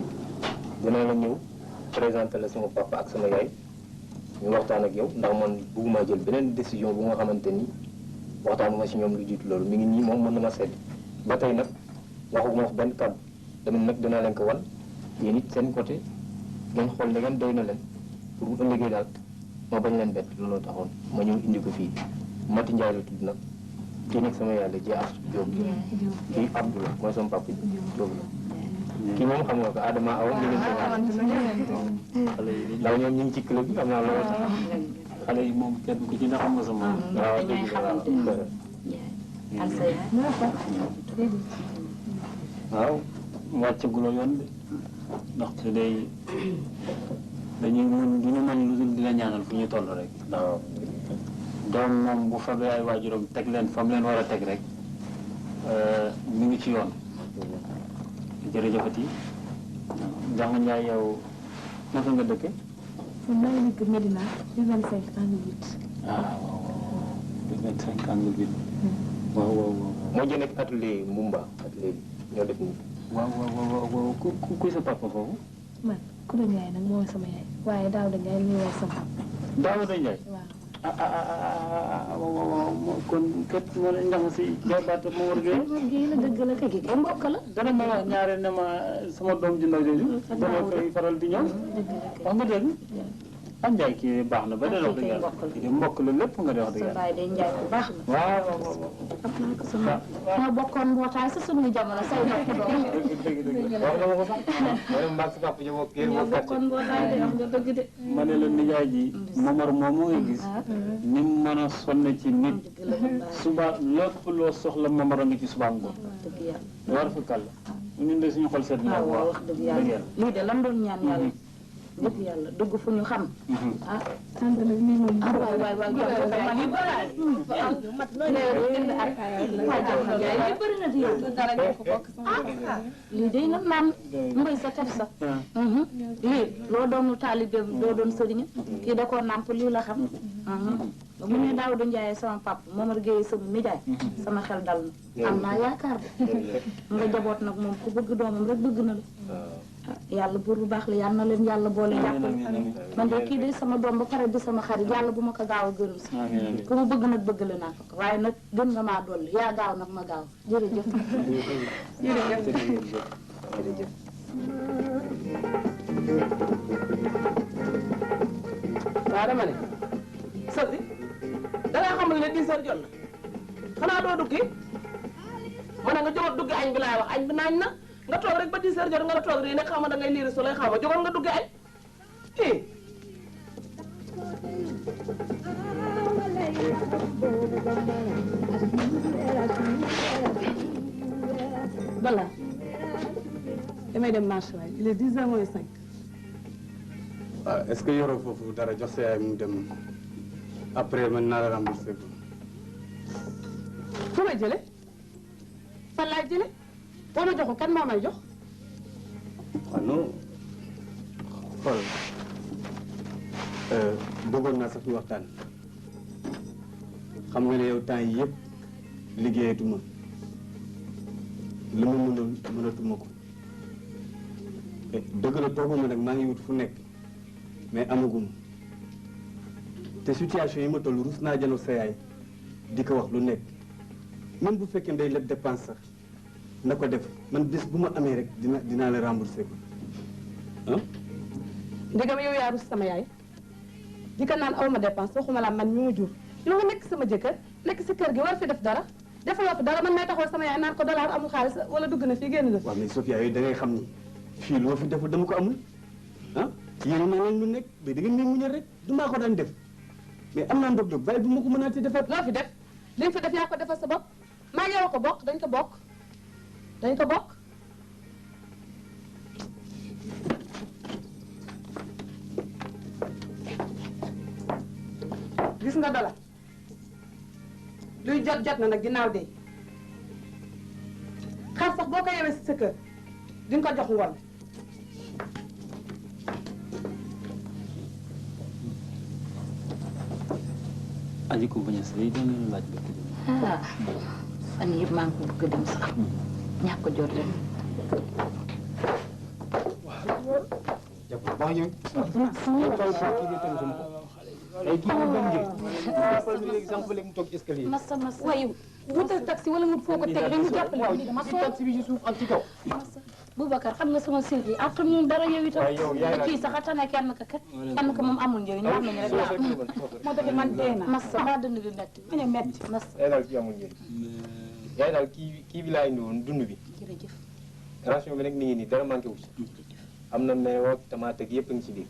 dinaa la ñëw présenté la sama papa ak sama yaay ñu waxtaan ak yow ndax man bëgguma jël beneen décision bu nga xamante ni waxtaanuma si ñoom lu jiitu loolu mi ngi nii moom mën na ma sedd ba tey nag waxuma wax benn kàddu dama nag dinaa leen ko wan yéen it seen côté ngeen xool ne ngeen doy na leen pour bu ëllëgee daal ma bañ leen bett looloo taxoon ma ñëw indi ko fii Mati Ndiaye la tudd nag kii nekk sama yàlla ji as Diop kii Abdou la mooy sama papa Diop la kii moom xam nga ko Adama Awa ñu leen xale yi ndax ñoom ñu ngi ci club bi xam naa loolu tax xale yi moom kenn ku ci ne xam nga sa moom waaw dëgg la waaw wàccaguloo yoon de ndaxte day dañuy mun du ñu mën lu dul di la ñaanal fu ñu toll rek waaw doom moom bu fabee ay waajuram teg leen fam leen war a teg rek mi ngi ci yoon jërëjëfati Ndiakhou Ndiaye yow naka nga dëkke maa ngi nekk Medina 25 angle 8. ah waaw 25 angle 8 waaw waaw waaw moo jël nekk atelier Mumba atelier ñoo def nii waaw waaw waaw kuy sa papa foofu man ku la Ndiaye nag mooy sama yaay waaye Daouda Ndiaye mi mooy sama papa. Daouda Ndiaye waaw kon kat moo ne ndax si jaabaat ma war gee la dëgg la kay kay mbokk la dana ma wax ñaare ne ma sama doom ju ndaw jooju dama koy faral di ñëw wax nga dëgg am Ndiaye kii baax na ba dee wax dëgg yàlla kii mbokk la lépp nga di wax dëgg yàlla baay day Ndiaye bu baax la waaw waaw waaw xam naa ko sama ñoo bokkoon mbootaay sa sunu jamono say mbokk doom wax nga ma ko sax wala mbaa si papa ñu bokk ñoo bokkoon mbootaay de wax nga dëgg de ma ne la nijaay ji Momar moomu nga gis ni mu mën a sonne ci nit suba lépp loo soxla Momar a ngi ci suba ngoon war fa kàll ñun de suñu xol seet na waaw wax dëgg yàlla lii de lan doon ñaan yàlla dëgg yàlla dëgg fu ñu xam. ah sant nag nii moom. ah waay waay waay yow man yu bëri na di yow. lii day nag naan mbay sa tef sa. lii loo doonu taalibe doo doon sëriñ kii da koo nàmp lii la xam. ba mu ne Daouda Ndiaye sama papa Momar Gueye sama nijaay sama xel dal na am naa yaakaar nga jaboot nag moom ku bëgg doomam rek bëgg na la yàlla buur bu baax la yàlla na leen yàlla boole jàppal man de kii de sama doom ba pare di sama xarit yàlla bu ma ko gaaw a gërëm si ku ma bëgg nag bëgg la naa ko waaye nag gën nga maa dolli yaa gaaw nag ma gaaw jërëjëf jërëjëf waaw dama ne sëñ dangaa xamul ne 10 heures jot na xanaa doo duggi ma ne nga jóg duggi añ bi laay wax añ bi naañ na nga toog rek ba 10 heures jot nga la toog rek ne xaw ma da ngay liiri su lay xaw ma jógal nga duggi añ Bala damay dem marché waay il est 10 heures moins 5. waaw est-ce que yoroo foofu dara jox sa yaay mu dem après man naa la remboursé ko. fu may jële fan laay jële boo ma joxul kan moo may jox. waaw non xool bëggoon naa sax ñu waxtaan xam nga ne yow temps yi yëpp liggéeyatuma li ma mënoon mënatuma ko dëgg la tooguma nag maa ngi wut fu nekk mais amaguma te situation yi ma toll rus naa jano sa yaay di ko wax lu nekk même bu fekkee ndey leb dépense sax na ko def man bés bu ma amee rek dinaa la remboursé ko ah. ndegam yow yaa rus sama yaay di ko naan aw ma dépense waxuma la man mi ma jur yow nga nekk sama jëkkër nekk si kër gi war fi def dara defaloo fi dara man may taxaw sama yaay naan ko dollar amul xaalis wala dugg na fii génn na. waaw mais Sofia yooyu da ngay xam ni fii lu ma fi deful dama ko amul ah yéen na leen lu nekk mais da ngeen may muñal rek du maa ko daan def mais am naa ndog-ndog bàyyi bu ma ko mënaatee defaat. loo fi def li nga fi def yaa ko defal sa bopp maa ngi yow ko bokk dañ ko bokk dañ ko bokk. gis nga dala luy jot na nag ginnaaw de xar sax boo ko yewee si sa kër di nga ko jox ngoon. aji ko bañ a sëy dana laaj ba ah fan yëpp maa ngi ko bëgg dem sax ñàkk ko jot rek. jàpp baax yow. ay kii mu dem njëriñ. léegi sànq léegi mu toog escalier. masa masa waaye wutal taxi wala nga foo ko teg rek ñu jàppale waaw ni dama ci taxi bi ci suuf ak ci kaw. Boubacar xam nga sama sëriñ après ñun dara yow itam. waaye yow yaay kii sax a tane kenn ka kat. kenn ka moom amul njëriñ wax nañu rek waaw. moo tax man dee na. masa maa dënd bi metti. mu ne metti masa. yaay daal kii amul njëriñ. yaay daal kii bi laa indi woon dund bi. jërëjëf. ration bi nag mi ngi nii dara manqué wu ci. am na meew ak tomate ak yëpp a ngi ci biir.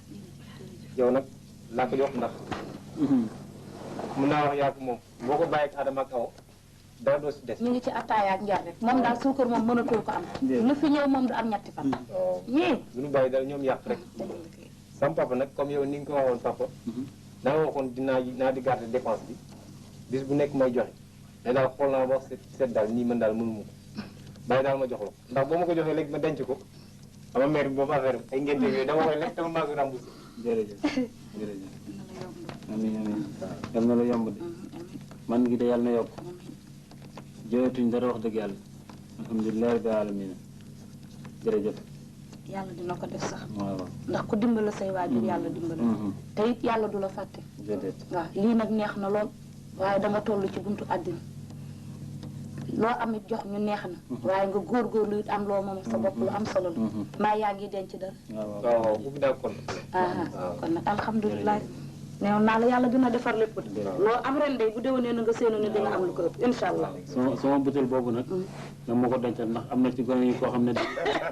yow nag laa ko jox ndax. mun naa wax yaa ko moom boo ko bàyyi ak Adama ak Awa dara doo si des. ñu ngi ci attaaya ak njar rek moom daal suukar moom mënatul ko am. lu fi ñëw moom du am ñetti fan. ñii. du ñu bàyyi dara ñoom yàq rek. sama papa nag comme yow ni nga ko waxoon papa. da nga waxoon dinaa di garder dépense bi bis bu nekk may joxe mais daal xool naa ba seet daal nii man daal mënu ma ko bàyyi daal ma jox la ko ndax boo ma ko joxee léegi ma denc ko ama mère bi boobu affaire ay ngénte yooyu dama koy lekk dama maa ko remboursé. jërëjëf jërëjëf amiin amiin yal na la yomb de man gi de yàlla na yokk jooyatuñ dara wax dëgg yàlla alhamdulilah rabbil alamin jërëjëf. yàlla dina ko def sax. waaw ndax ku dimbala say waajur yàlla dimbala. te it yàlla du la fàtte. déedéet. waaw lii nag neex na lool waaye danga toll ci buntu àddina loo am it jox ñu neex na. waaye nga góorgóorlu it am loo moom sa bopp lu am solo la. maa yaa ngi denc dara. waaw bu daal kon. kon nag alhamdulilah. neew naa la yàlla dina defar lépp de. loo am ren de bu déwénee na nga séenu ne dina am lu ko ëpp incha allah. sama butéel boobu nag. dama ko dencal ndax am na ci gone yi koo xam ne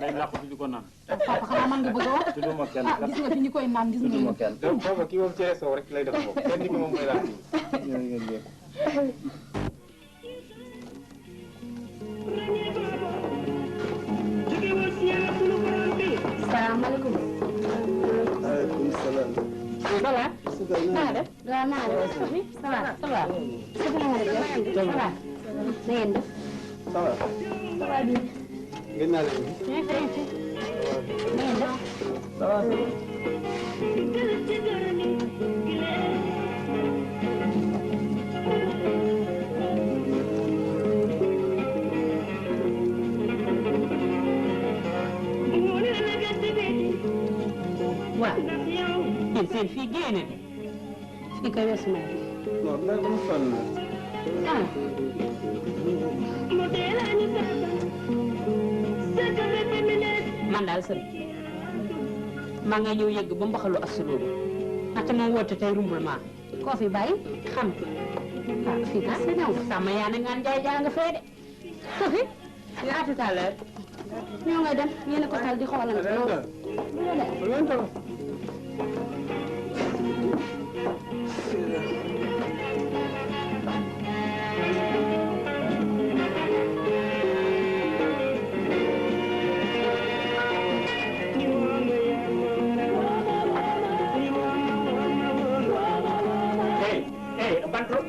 day làqatu di ko naan. papa xanaa man nga bëgg a wax. tudduma kenn ah gis nga fi ñu koy naan gis nga. tudduma kenn. donc booba kii moom cere soow rek lay def moom kenn ki moom mooy laal salaamaaleykum. waaw naa la Sophie ça va ça va Sophie na nga def ça va na ngeen def ça va ça va bien gën naa leen na ngeen def ça va waaw yéen seen fii génne fii kay weesu naa non mais dama sonn ah man daal sën maa nga ñëw yëgg ba mbaxalu asuloo ndaxte moom woote tey rumblement koo fi bàyyi xam ah fii kaa sa ñëw sama yaa ne ngaan jaay jaa nga fee de Sophie à tout à l'heure ñoo ngay dem yéen a ko tal di xoolante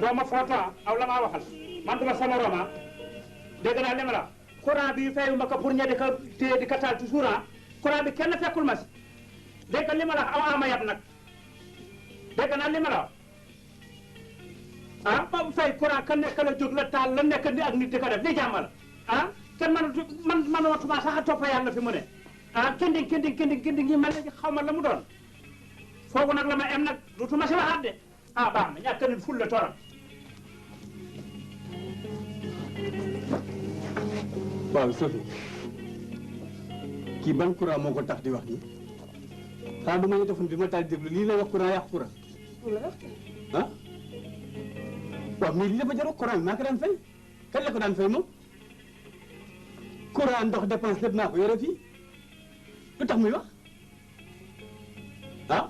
doo ma foto aw la maa waxal man duma sama roma dégg naa li ma la courant bi fayu ma ko pour ña di ko téye di ko taal toujours courant bi kenn fekkul ma si dégg li ma la aw ama yab nag dégg naa li ma la ah ma fay courant ka nekk la jóg la taal la nekk ni ak nit di ko def li jàmm la ah kenn manatuma sax a toppa yàlla fi mu ne ah kending yi mel ne xaw ma la mu doon foogu nag la ma em nag dutuma si waxaat de ah baax na ñàkk nit ful la toram waaw Sophie kii ban courant moo ko tax di wax nii xanaa du ma ñu defoon bi ma taal déglu lii lay wax courant yàq courant ah waaw mais lii dafa jarul courant bi maa ko daan fay kan la ko daan fay moom courant ndox dépense lépp naa ko yore fii lu tax muy wax ah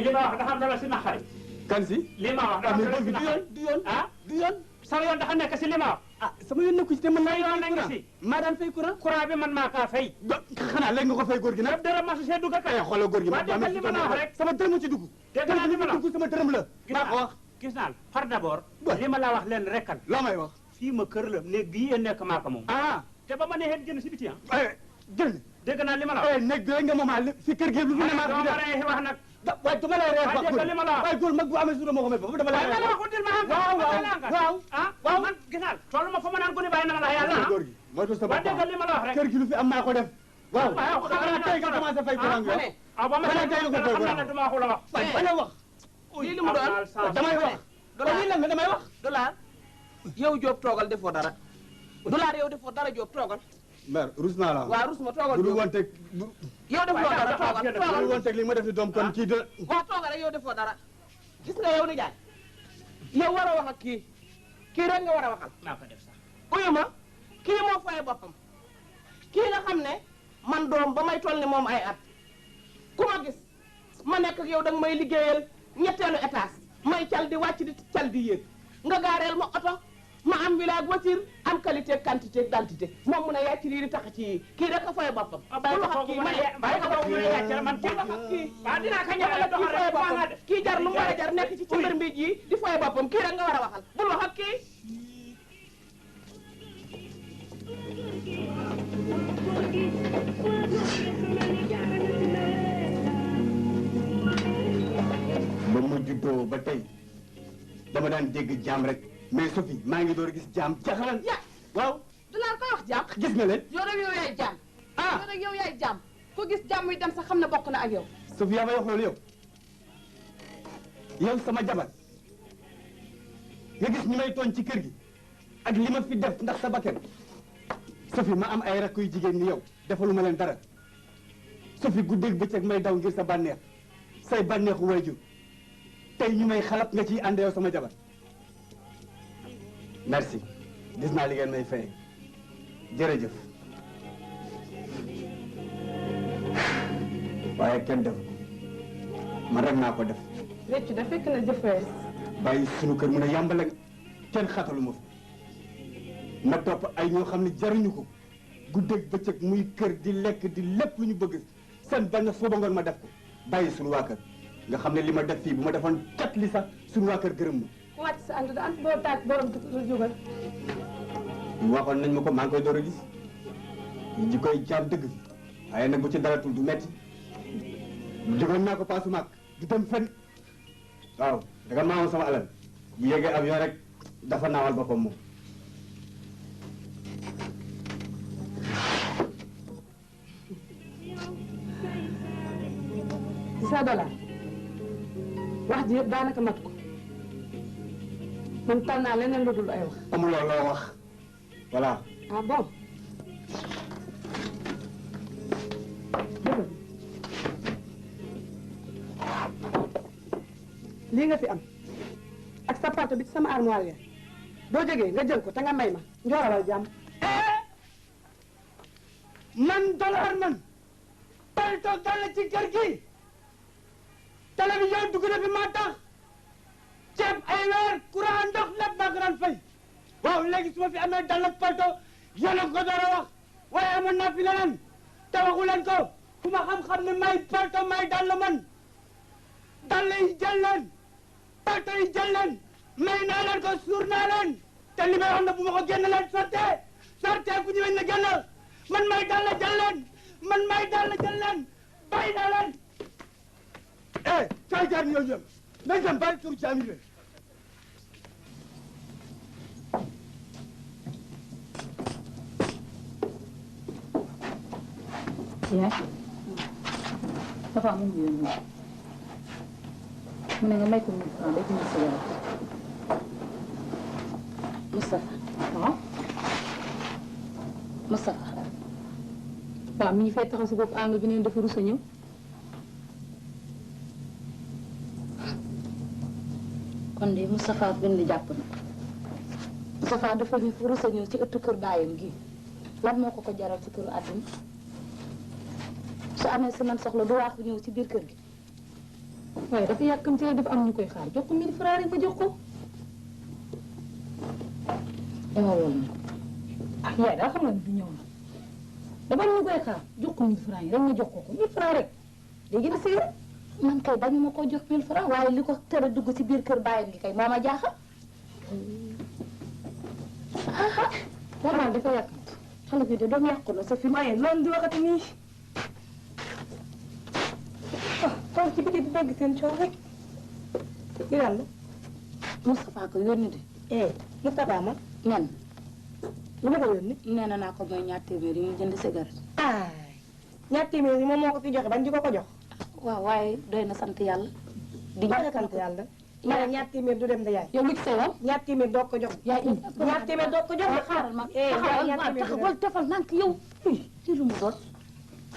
li ma wax dafa am dara si naqari kan si li ma wax dafa am dara si naqari du yoon ah du yoon sama yoon dafa nekk si li ma wax ah sama yoon nekku ci te man maa yoon nekk si maa daan fay courant bi man maa kaa fay xanaa léegi nga ko fay góor gi nag dara ma su see dugg kay xoolal góor gi waa dégg li ma la wax rek sama dërëm ci dugg dégg naa li ma la dugg sama dërëm la maa ko wax gis naa par d'abord li ma la wax leen rekkal loo may wax fii ma kër la néeg bii yéen nekk maa ko moom ah te ba ma nee xeet génn si biti génn dégg naa li ma la wax néeg bi nga moom si kër gi lu ne maa ko def wax nag waaye dama lay reer dégg li ma la wax waaye góor mag bu amee suura moo ko may boobu dama lay reer waaw dil ma waaw waaw man gis naa tollu ma fa ma naan gune bàyyi na ma la yàlla góor gi moo tax sa bopp dégg li ma la wax rek kër gi lu fi am maa ko def waaw xanaa tey nga commencé fay courant bi ba ma tey nga fay courant dama waxu la wax bañ a wax lii li mu doon damay wax lii lan la damay wax dollar yow Diop toogal defoo dara dollar yow defoo dara Diop toogal mère rus naa la waaw rus ma toogal bu dul woon teg yow defoo dara toogal bu dul woon teg li ma def ni doom kon kii de waaw toogal rek yow defoo dara gis nga yow ni jaay yow war a wax ak kii rek nga war a waxal maa ko def sax uyu ma kii moo fay boppam kii nga xam ne man doom ba may toll ni moom ay at ku ma gis ma nekk ak yow danga may liggéeyal ñetteelu étage may cal di wàcc di cal di yéeg nga gaareel ma oto ma am village voiture am qualité quantité d'identité moom mu ne yaa ci lii di tax ci kii rek a fay boppam. bàyyi ko foofu ma ne bàyyi ko foofu ma ne yaa man kii kii waaw dinaa ko ñëwale doxal rek kii jar lu mu war a jar nekk ci mbir mbi ji di fay boppam kii rek nga war a waxal bul wax ak kii. ba ma juddoo ba tey dama daan dégg jaam rek mais Sophie maa ngi door a gis jaam jaxalan waaw dinaa koy wax jaam gis nga leen yow rek yow yaay jaam yow rek yow yaay jaam ku gis jaam muy dem sax xam ne bokk na ak yow Sophie yaa may wax loolu yow sama jabar nga gis ñi may tooñ ci kër gi ak li ma fi def ndax sa bakkan Sophie ma am ay rakk yu jigéen ni yow defaluma leen dara Sophie guddeeg bëccëg may daw ngir sa bànneex say bànneexu waajur tey ñu may xalab nga ciy ànd yow sama jabar merci gis naa li ngeen may fay jërëjëf waaye kenn def man rek naa ko def réccu da fekk na jëfee bàyyi sunu kër mu ne yàmbale kenn xatalu ma fi ma topp ay ñoo xam ne jaruñu ko guddeeg bëccëg muy kër di lekk di lépp lu ñu bëgg seen benn suba ngoon ma def ko bàyyi sunu waa kër nga xam ne li ma def fii bu ma defoon kat li sax suñu waa kër gërëm ma. ku wàcc sa ànd da ant boo taaj borom jógal. waxoon nañ ma ko maa ngi koy door a gis ji koy jaam dëgg fi waaye nag bu ci daratul du metti jógoon naa ko paasu maag du dem fenn waaw danga maamoon sama alal bu yéegee avion rek dafa naawal boppam moom. sa dollar wax ji yëpp daanaka mat ko man tal naa leneen lu dul ay wax. amuloo loo wax voilà. ah bon. lii nga fi am ak sa porte bi ci sama armoire ya boo jógee nga jël ko te nga may ma njoorawal jàmm. man dollar man palto dal ci kër gi télévision dugg na fi maa tax ceeb ay weer courant ndox lépp maa ko daan fay waaw léegi su ma fi amee dal ak palto yéen a ko door a wax waaye amoon naa fi leneen te waxu leen ko fu ma xam-xam ne may palto may dal man dal yi jël leen palto yi jël leen may naa leen ko suur naa leen te li may wax na bu ma ko génn leen sorte ku ñu weñ na génn man may dal la jël leen man may dal la jël leen bàyyi naa leen caay jaar ñëw ñëw nañ dem bàyyi tur jaam yi yaay dafa am lu ñu mu ne nga may ko 1000 francs day jënd cigarette Moustapha waaw Moustapha waaw mi ngi fay taxaw si bopp angle bi neen dafa rus a ñëw kon de Moustapha benn jàpp na Moustapha dafa ñu fa rus a ñëw ci ëttu kër baayam gi lan moo ko jaral ci këru àddina su amee si man soxla du waaxu ñëw ci biir kër gi waaye dafa yàkkamti rek dafa am ñu koy xaar jox ko 1000 francs rek fa jox ko dama woon na ah yaay daa xam nga ni du ñëw na dafa am ñu koy xaar jox ko 1000 francs yi rek nga jox ko 1000 francs rek léegi na si man kay bañu ma ko jox 1000 francs waaye li ko tere dugg ci biir kër bàyyam gi kay moo ma jaaxal normal dafa yàkkamti xale bi de doom yàqu na sa fi maye loolu di waxati nii toog ci biti di dégg seen coow rek li daal la Moustapha ko yónni de Moustapha ma nen lu ma ko yónni nee na naa ko mooy ñaar téeméer yi mu jënd cigarette ay ñaar téeméer yi moom moo ko fi joxe bañ di ko ko jox waaw waaye doy na sant yàlla di sant yàlla ma ne ñaar téeméer du dem da yaay yow lu ci say woon ñaar téeméer doo ko jox yaay ñaar téeméer doo ko jox xaaral ma taxawal defal nank yow ci lu mu doon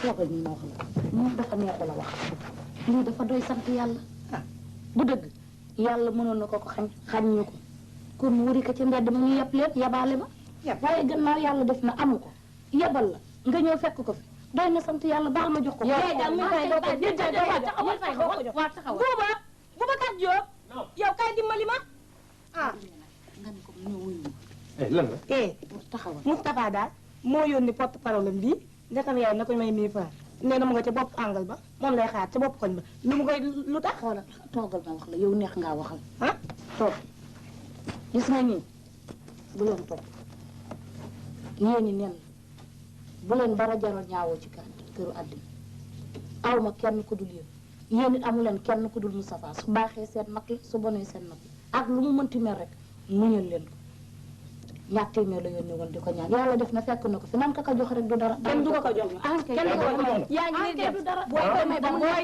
toogal ñu ma wax la moom dafa neexu la wax lii dafa doy sant yàlla bu dëgg yàlla mënoon na ko ko xañ ñu ko kon mu wuri ko ci mbedd ma ñu yeb leen yabaale ma waaye gannaaw yàlla def na amu ko yebal la nga ñëw fekk ko fi doy na sant yàlla baax ma jox ko yaay daal mu fay doo ko jox taxawal buuba Boubacar Diop yow kay dimbali ma nga ne ko ñëw wuyu lan la taxawal Moustapha daal moo yónni porte parole am bii ndekam yaay na ko may 1000 francs nee na mu nga ca bopp angle ba moom lay xaar ca bopp koñ ba lu mu koy lu tax xoolal toogal ma wax la yow neex ngaa waxal toog gis nga ñii bu leen toog yéen ñi nen bu leen bara jaral ñaawoo ci këru àddina aw ma kenn ku dul yéen it amu leen kenn ku dul Moustapha su baaxee seen mag la su bonee seen mag la ak lu mu mënti mel rek muñal leen ko ñaar téeméer la yónni woon di ko ñaan yàlla def na fekk na ko fi nan ka ko jox rek du dara kenn du ko jox kenn du ko jox yaa ngi nii dem du dara booy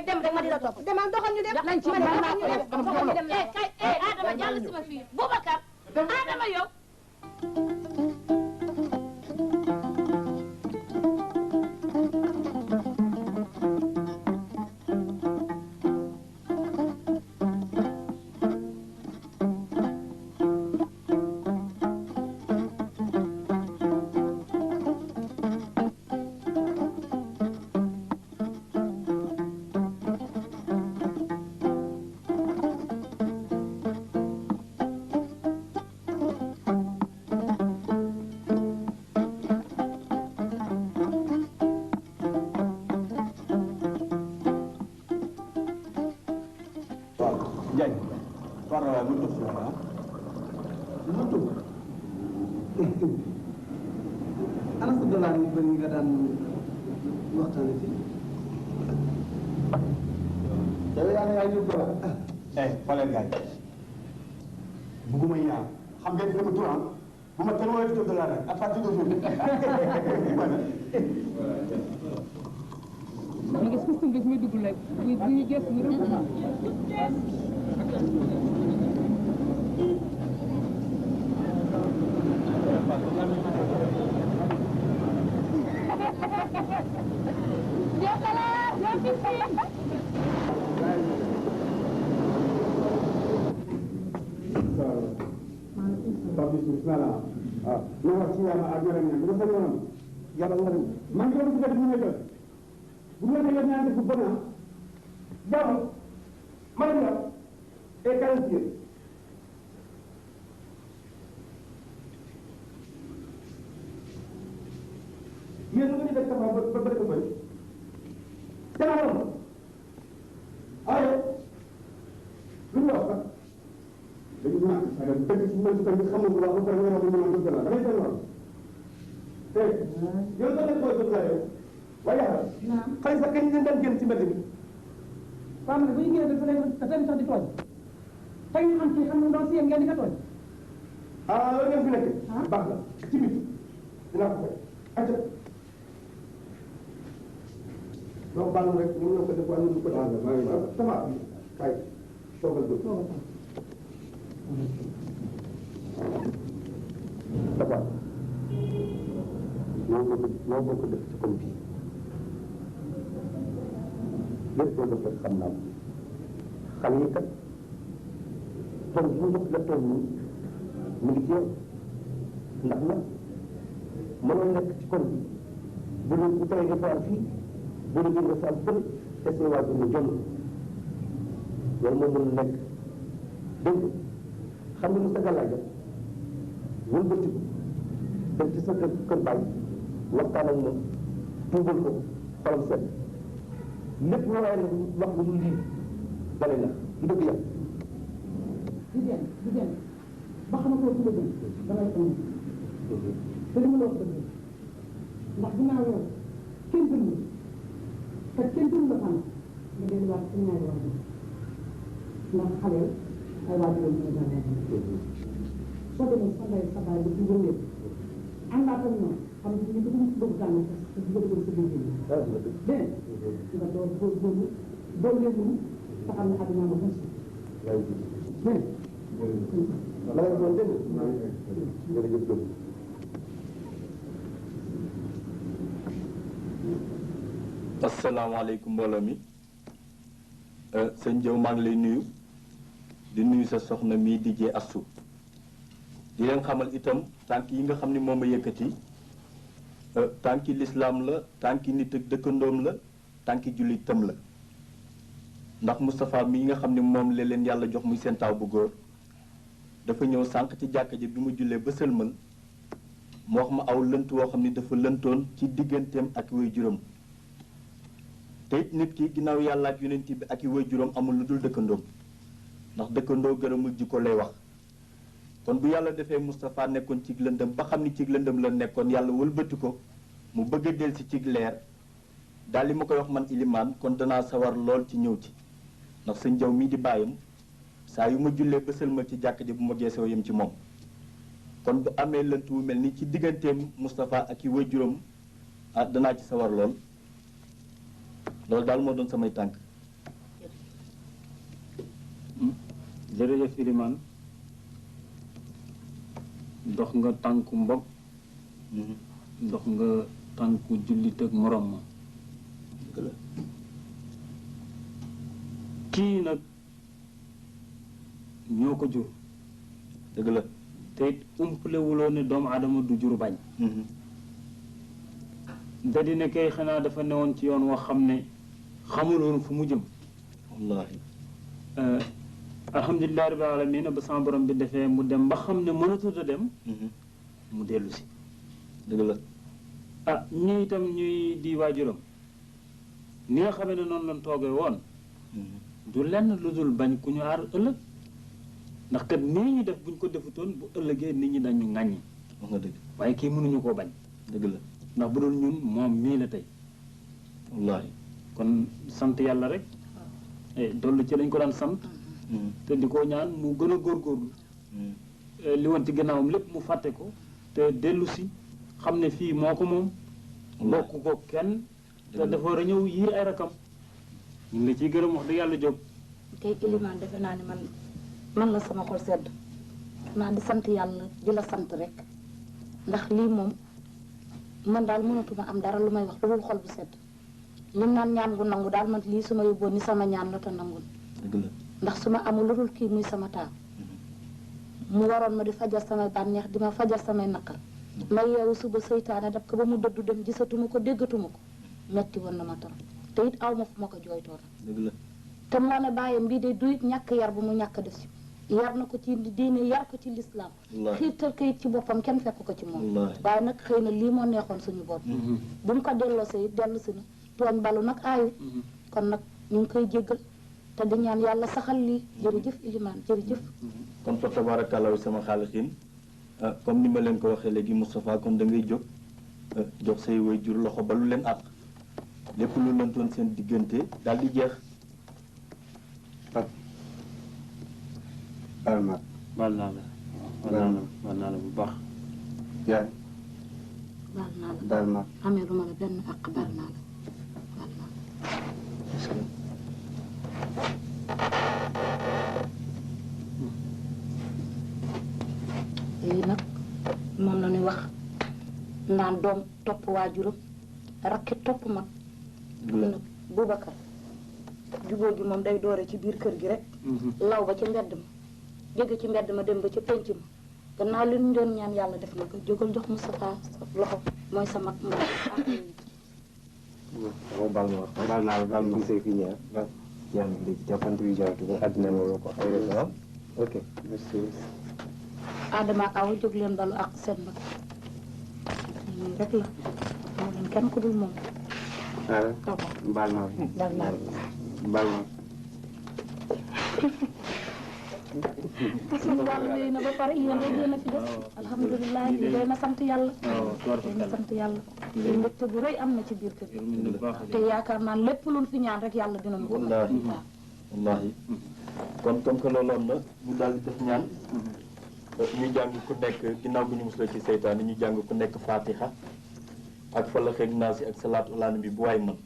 dem rek ma di la topp demal doxal ñu dem nañ ci doxal ñu dem kay Adama jàll si ma fii Boubacar Adama yow ana sa dollar yu bëri nga daan waxtaane fii. yow yaa ngi yaay ñu dollar. xoolee gars yi bugguma yaa xam ngeen sama tur ah bu ma kenn woowee dollar rek à partir d'aujourd'hui. ma gis système bi muy dugg rek bu ñu gëstu ñu rëbb bismillah ah lu wax ci yàlla ak yaram ñaan dafa yoonam yàlla nga dem man yoon ci def ñu nekk bu ñu la ñaan def bu bon jàmm man la et qualifié yéen nga def taxaw ba ba ko bëri dama la ayo lu ñu wax dañu naan dëgg ci man ci xamul bu baax ba pare nga wax ñu naan dëgg la damay seen wax te yow da ngay koy dëgg la yow waaye xëy sa kañ leen daan génn ci mbedd bi waaw man bu ñu génnee dafa leen sax di tooñ tey ñu xam ci xam nga doon si yéen ngeen di ko tooñ ah loolu ngeen fi nekk baax na ci biir dinaa ko fay acca donc baal rek ñu ñoo ko def wàllu du ko def sama kay toogal ba dafa ñoo bokk def ci koñ bi lépp loo def rek xam naa ko xale yi kat tool bu njëkk la tool nii mu ngi ci yow ndax nag mënoon nekk ci koñ bi bu dee bu tawee nga faal fii bu dee nga faal fële te say waajur mu jonn loolu moo mën nekk dégg xam nga lu sa gàllaaj wëlbati ko dem ci sa kër baay waxtaan ak moom tuubal ko xolam set lépp lu waaye wax lu dul lii dale na du dëgg yàlla du genn ba xam ko ci la jëm damay am te li ma la wax dëgg ndax dinaa yow kenn dund te kenn dund la xam nga delluwaat ci ñaari wax ndax xale ay waajur ñu jàngal soo demee sa ndey sa baay ba ci wëndeel àndaat ak ñoom xam nga ñu ko bëgg tànn te du bëgg sa biir dégg nga door góorgóorlu dool leen ñu te xam ne àdduna ma bës dégg la nga doon dégg jërëjëf Diop asalaamaaleykum mbooloo mi sëñ Diop maa ngi lay nuyu di nuyu sa soxna mii di jee astu di leen xamal itam tànk yi nga xam ni moom a yëkkati tànki lislaam la tànki nit ak dëkkandoom la tànki jullitam la ndax Moustapha mii nga xam ni moom la leen yàlla jox muy seen taaw bu góor dafa ñëw sànq ci jàkka ji bi mu jullee ba sëlmal mu wax ma aw lënt woo xam ni dafa lëntoon ci digganteem ak way juróom te it nit ki ginnaaw yàlla ak yonent bi ak i way juróom amul lu dul dëkkandoom ndax dëkkandoo gërëmul jikko lay wax kon bu yàlla defee Moustapha nekkoon ci lëndëm ba xam ni ci lëndëm la nekkoon yàlla wëlbati ko mu bëgg a del si ci leer daal li ma koy wax man ilimaan kon danaa sawar lool ci ñëw ci ndax sëñ Jaw mii di bàyyam saa yu ma jullee ba sëlmal ci jàkk ji bu ma geesoo yem ci moom kon bu amee lënt wu mel ni ci digganteem Moustapha ak i waajuram ah danaa ci sawar lool loolu daal moo doon samay tànk jërëjëf ilimaan dox nga tànku mbokk dox nga tànku jullit ak morom ma kii nag ñoo ko jur dëgg la te it umpalewuloo ne doomu aadama du jur bañ da di ne kay xanaa dafa newoon ci yoon wax xam ne xamuloon fu mu jëm wallaahi alhamdulilah rabbil alamin ba sama borom bi defee mu dem ba xam ne mënatut a dem mu dellu si dëgg la ah ñi itam ñuy di waajuram ni nga xamee ne noonu lañ toogee woon du lenn lu dul bañ ku ñu aar ëllëg ndax kat nii ñu def buñ ko defutoon bu ëllëgee nit ñi dañu ŋàññi nga dëgg waaye kii mënuñu koo bañ dëgg la ndax bu doon ñun moom mii la tey wallaahi kon sant yàlla rek dollu ci lañ ko daan sant te di ko ñaan mu gën a góorgóorlu li woon ci gannaawam lépp mu fàtte ko te dellu si xam ne fii moo ko moom bokk ko kenn te dafa war a ñëw yiir ay rakam ñu ngi la ciy gërëm wax dëgg yàlla jóg kay Ilimaan defe naa ne man la sama xol sedd naa di sant yàlla di la sant rek ndax lii moom man daal mënatuma am dara lu may wax lu dul xol bu sedd lim naan ñaan gu nangu daal man lii su ma yóbboon ni sama ñaan la te nangul ndax su ma amul lu dul kii muy sama taal mu waroon ma di fajal samay bànneex di ma fajal samay naqar ma yeewu suba seytaane daf ko ba mu dëddu dem gisatuma ko déggatuma ko metti woon na ma tam te it aw ma fu ma ko jooytoo la te moo ne bàyyam bii de du it ñàkk yar bu mu ñàkk def ci yar na ko ci diine yar ko ci lislaam xiirtal ko it ci boppam kenn fekk ko ci moom waaye nag xëy na lii moo neexoon suñu bopp bu mu ko delloo sa it dellu si na tooñ balu nag aayut kon nag ñu ngi koy jéggal te di ñaan yàlla saxal lii jërëjëf Ilimaan jërëjëf kon fa tabaarakallaahu sama xaalixiin comme ni ma leen ko waxee léegi Moustapha kon da ngay jóg jox say waajur loxo ba lu leen àq lépp lu lëntoon seen diggante daal di jeex baal naa la bu baax yaay baal naa la baal ma amee lu ma la benn àq baal naa la lii nag moom la ñuy wax naan doom topp waajuram rakki topp mag nag Boubacar jubóo gi moom day doore ci biir kër gi rek law ba ci mbedd ma jóge ci mbedd ma dem ba ci penc ma gannaaw li ñu doon ñaan yàlla def na ko jógal jox Moustapha sa loxo mooy sa mag mbaa baal naa la baal ma gisee fi ñaar yaa ngi léegi jàppante bi jaatu ba àddina loolu ko ay raison ok merci Adama ak Awa jóg leen balu ak seen mag nii rek la moo leen kenn ku dul moom baal naa baal naa baal naa suñu wàll wéy na ba pare yéen rek yéen a fi des alhamdulilah li doy na sant yàlla doy na sant yàlla te mbégte bu rëy am na ci biir kër te yaakaar naa lépp luñ fi ñaan rek yàlla dinañu ko wallaahi kon comme que loolu am na ñu daal di def ñaan ñu jàng ku nekk ginnaaw bi ñu musla ci seytaane ñu jàng ku nekk fatiha ak falax ak naas ak salaatu ala nabi bu waay man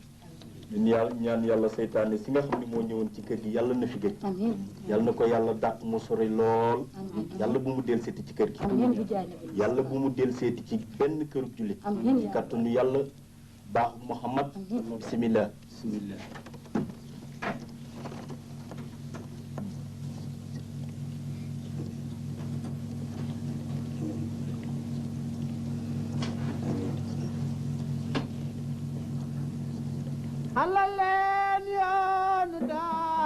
ñun yàlla ñaan yàlla seytaane si nga xam ne moo ñëwoon ci kër gi yàlla na fi gëj yàlla na ko yàlla dàq mu sori lool yàlla bu mu del seeti ci kër gi yàlla bu mu del seeti ci benn këru jullit ci kattanu yàlla baaxu Muhammad bismillah Allah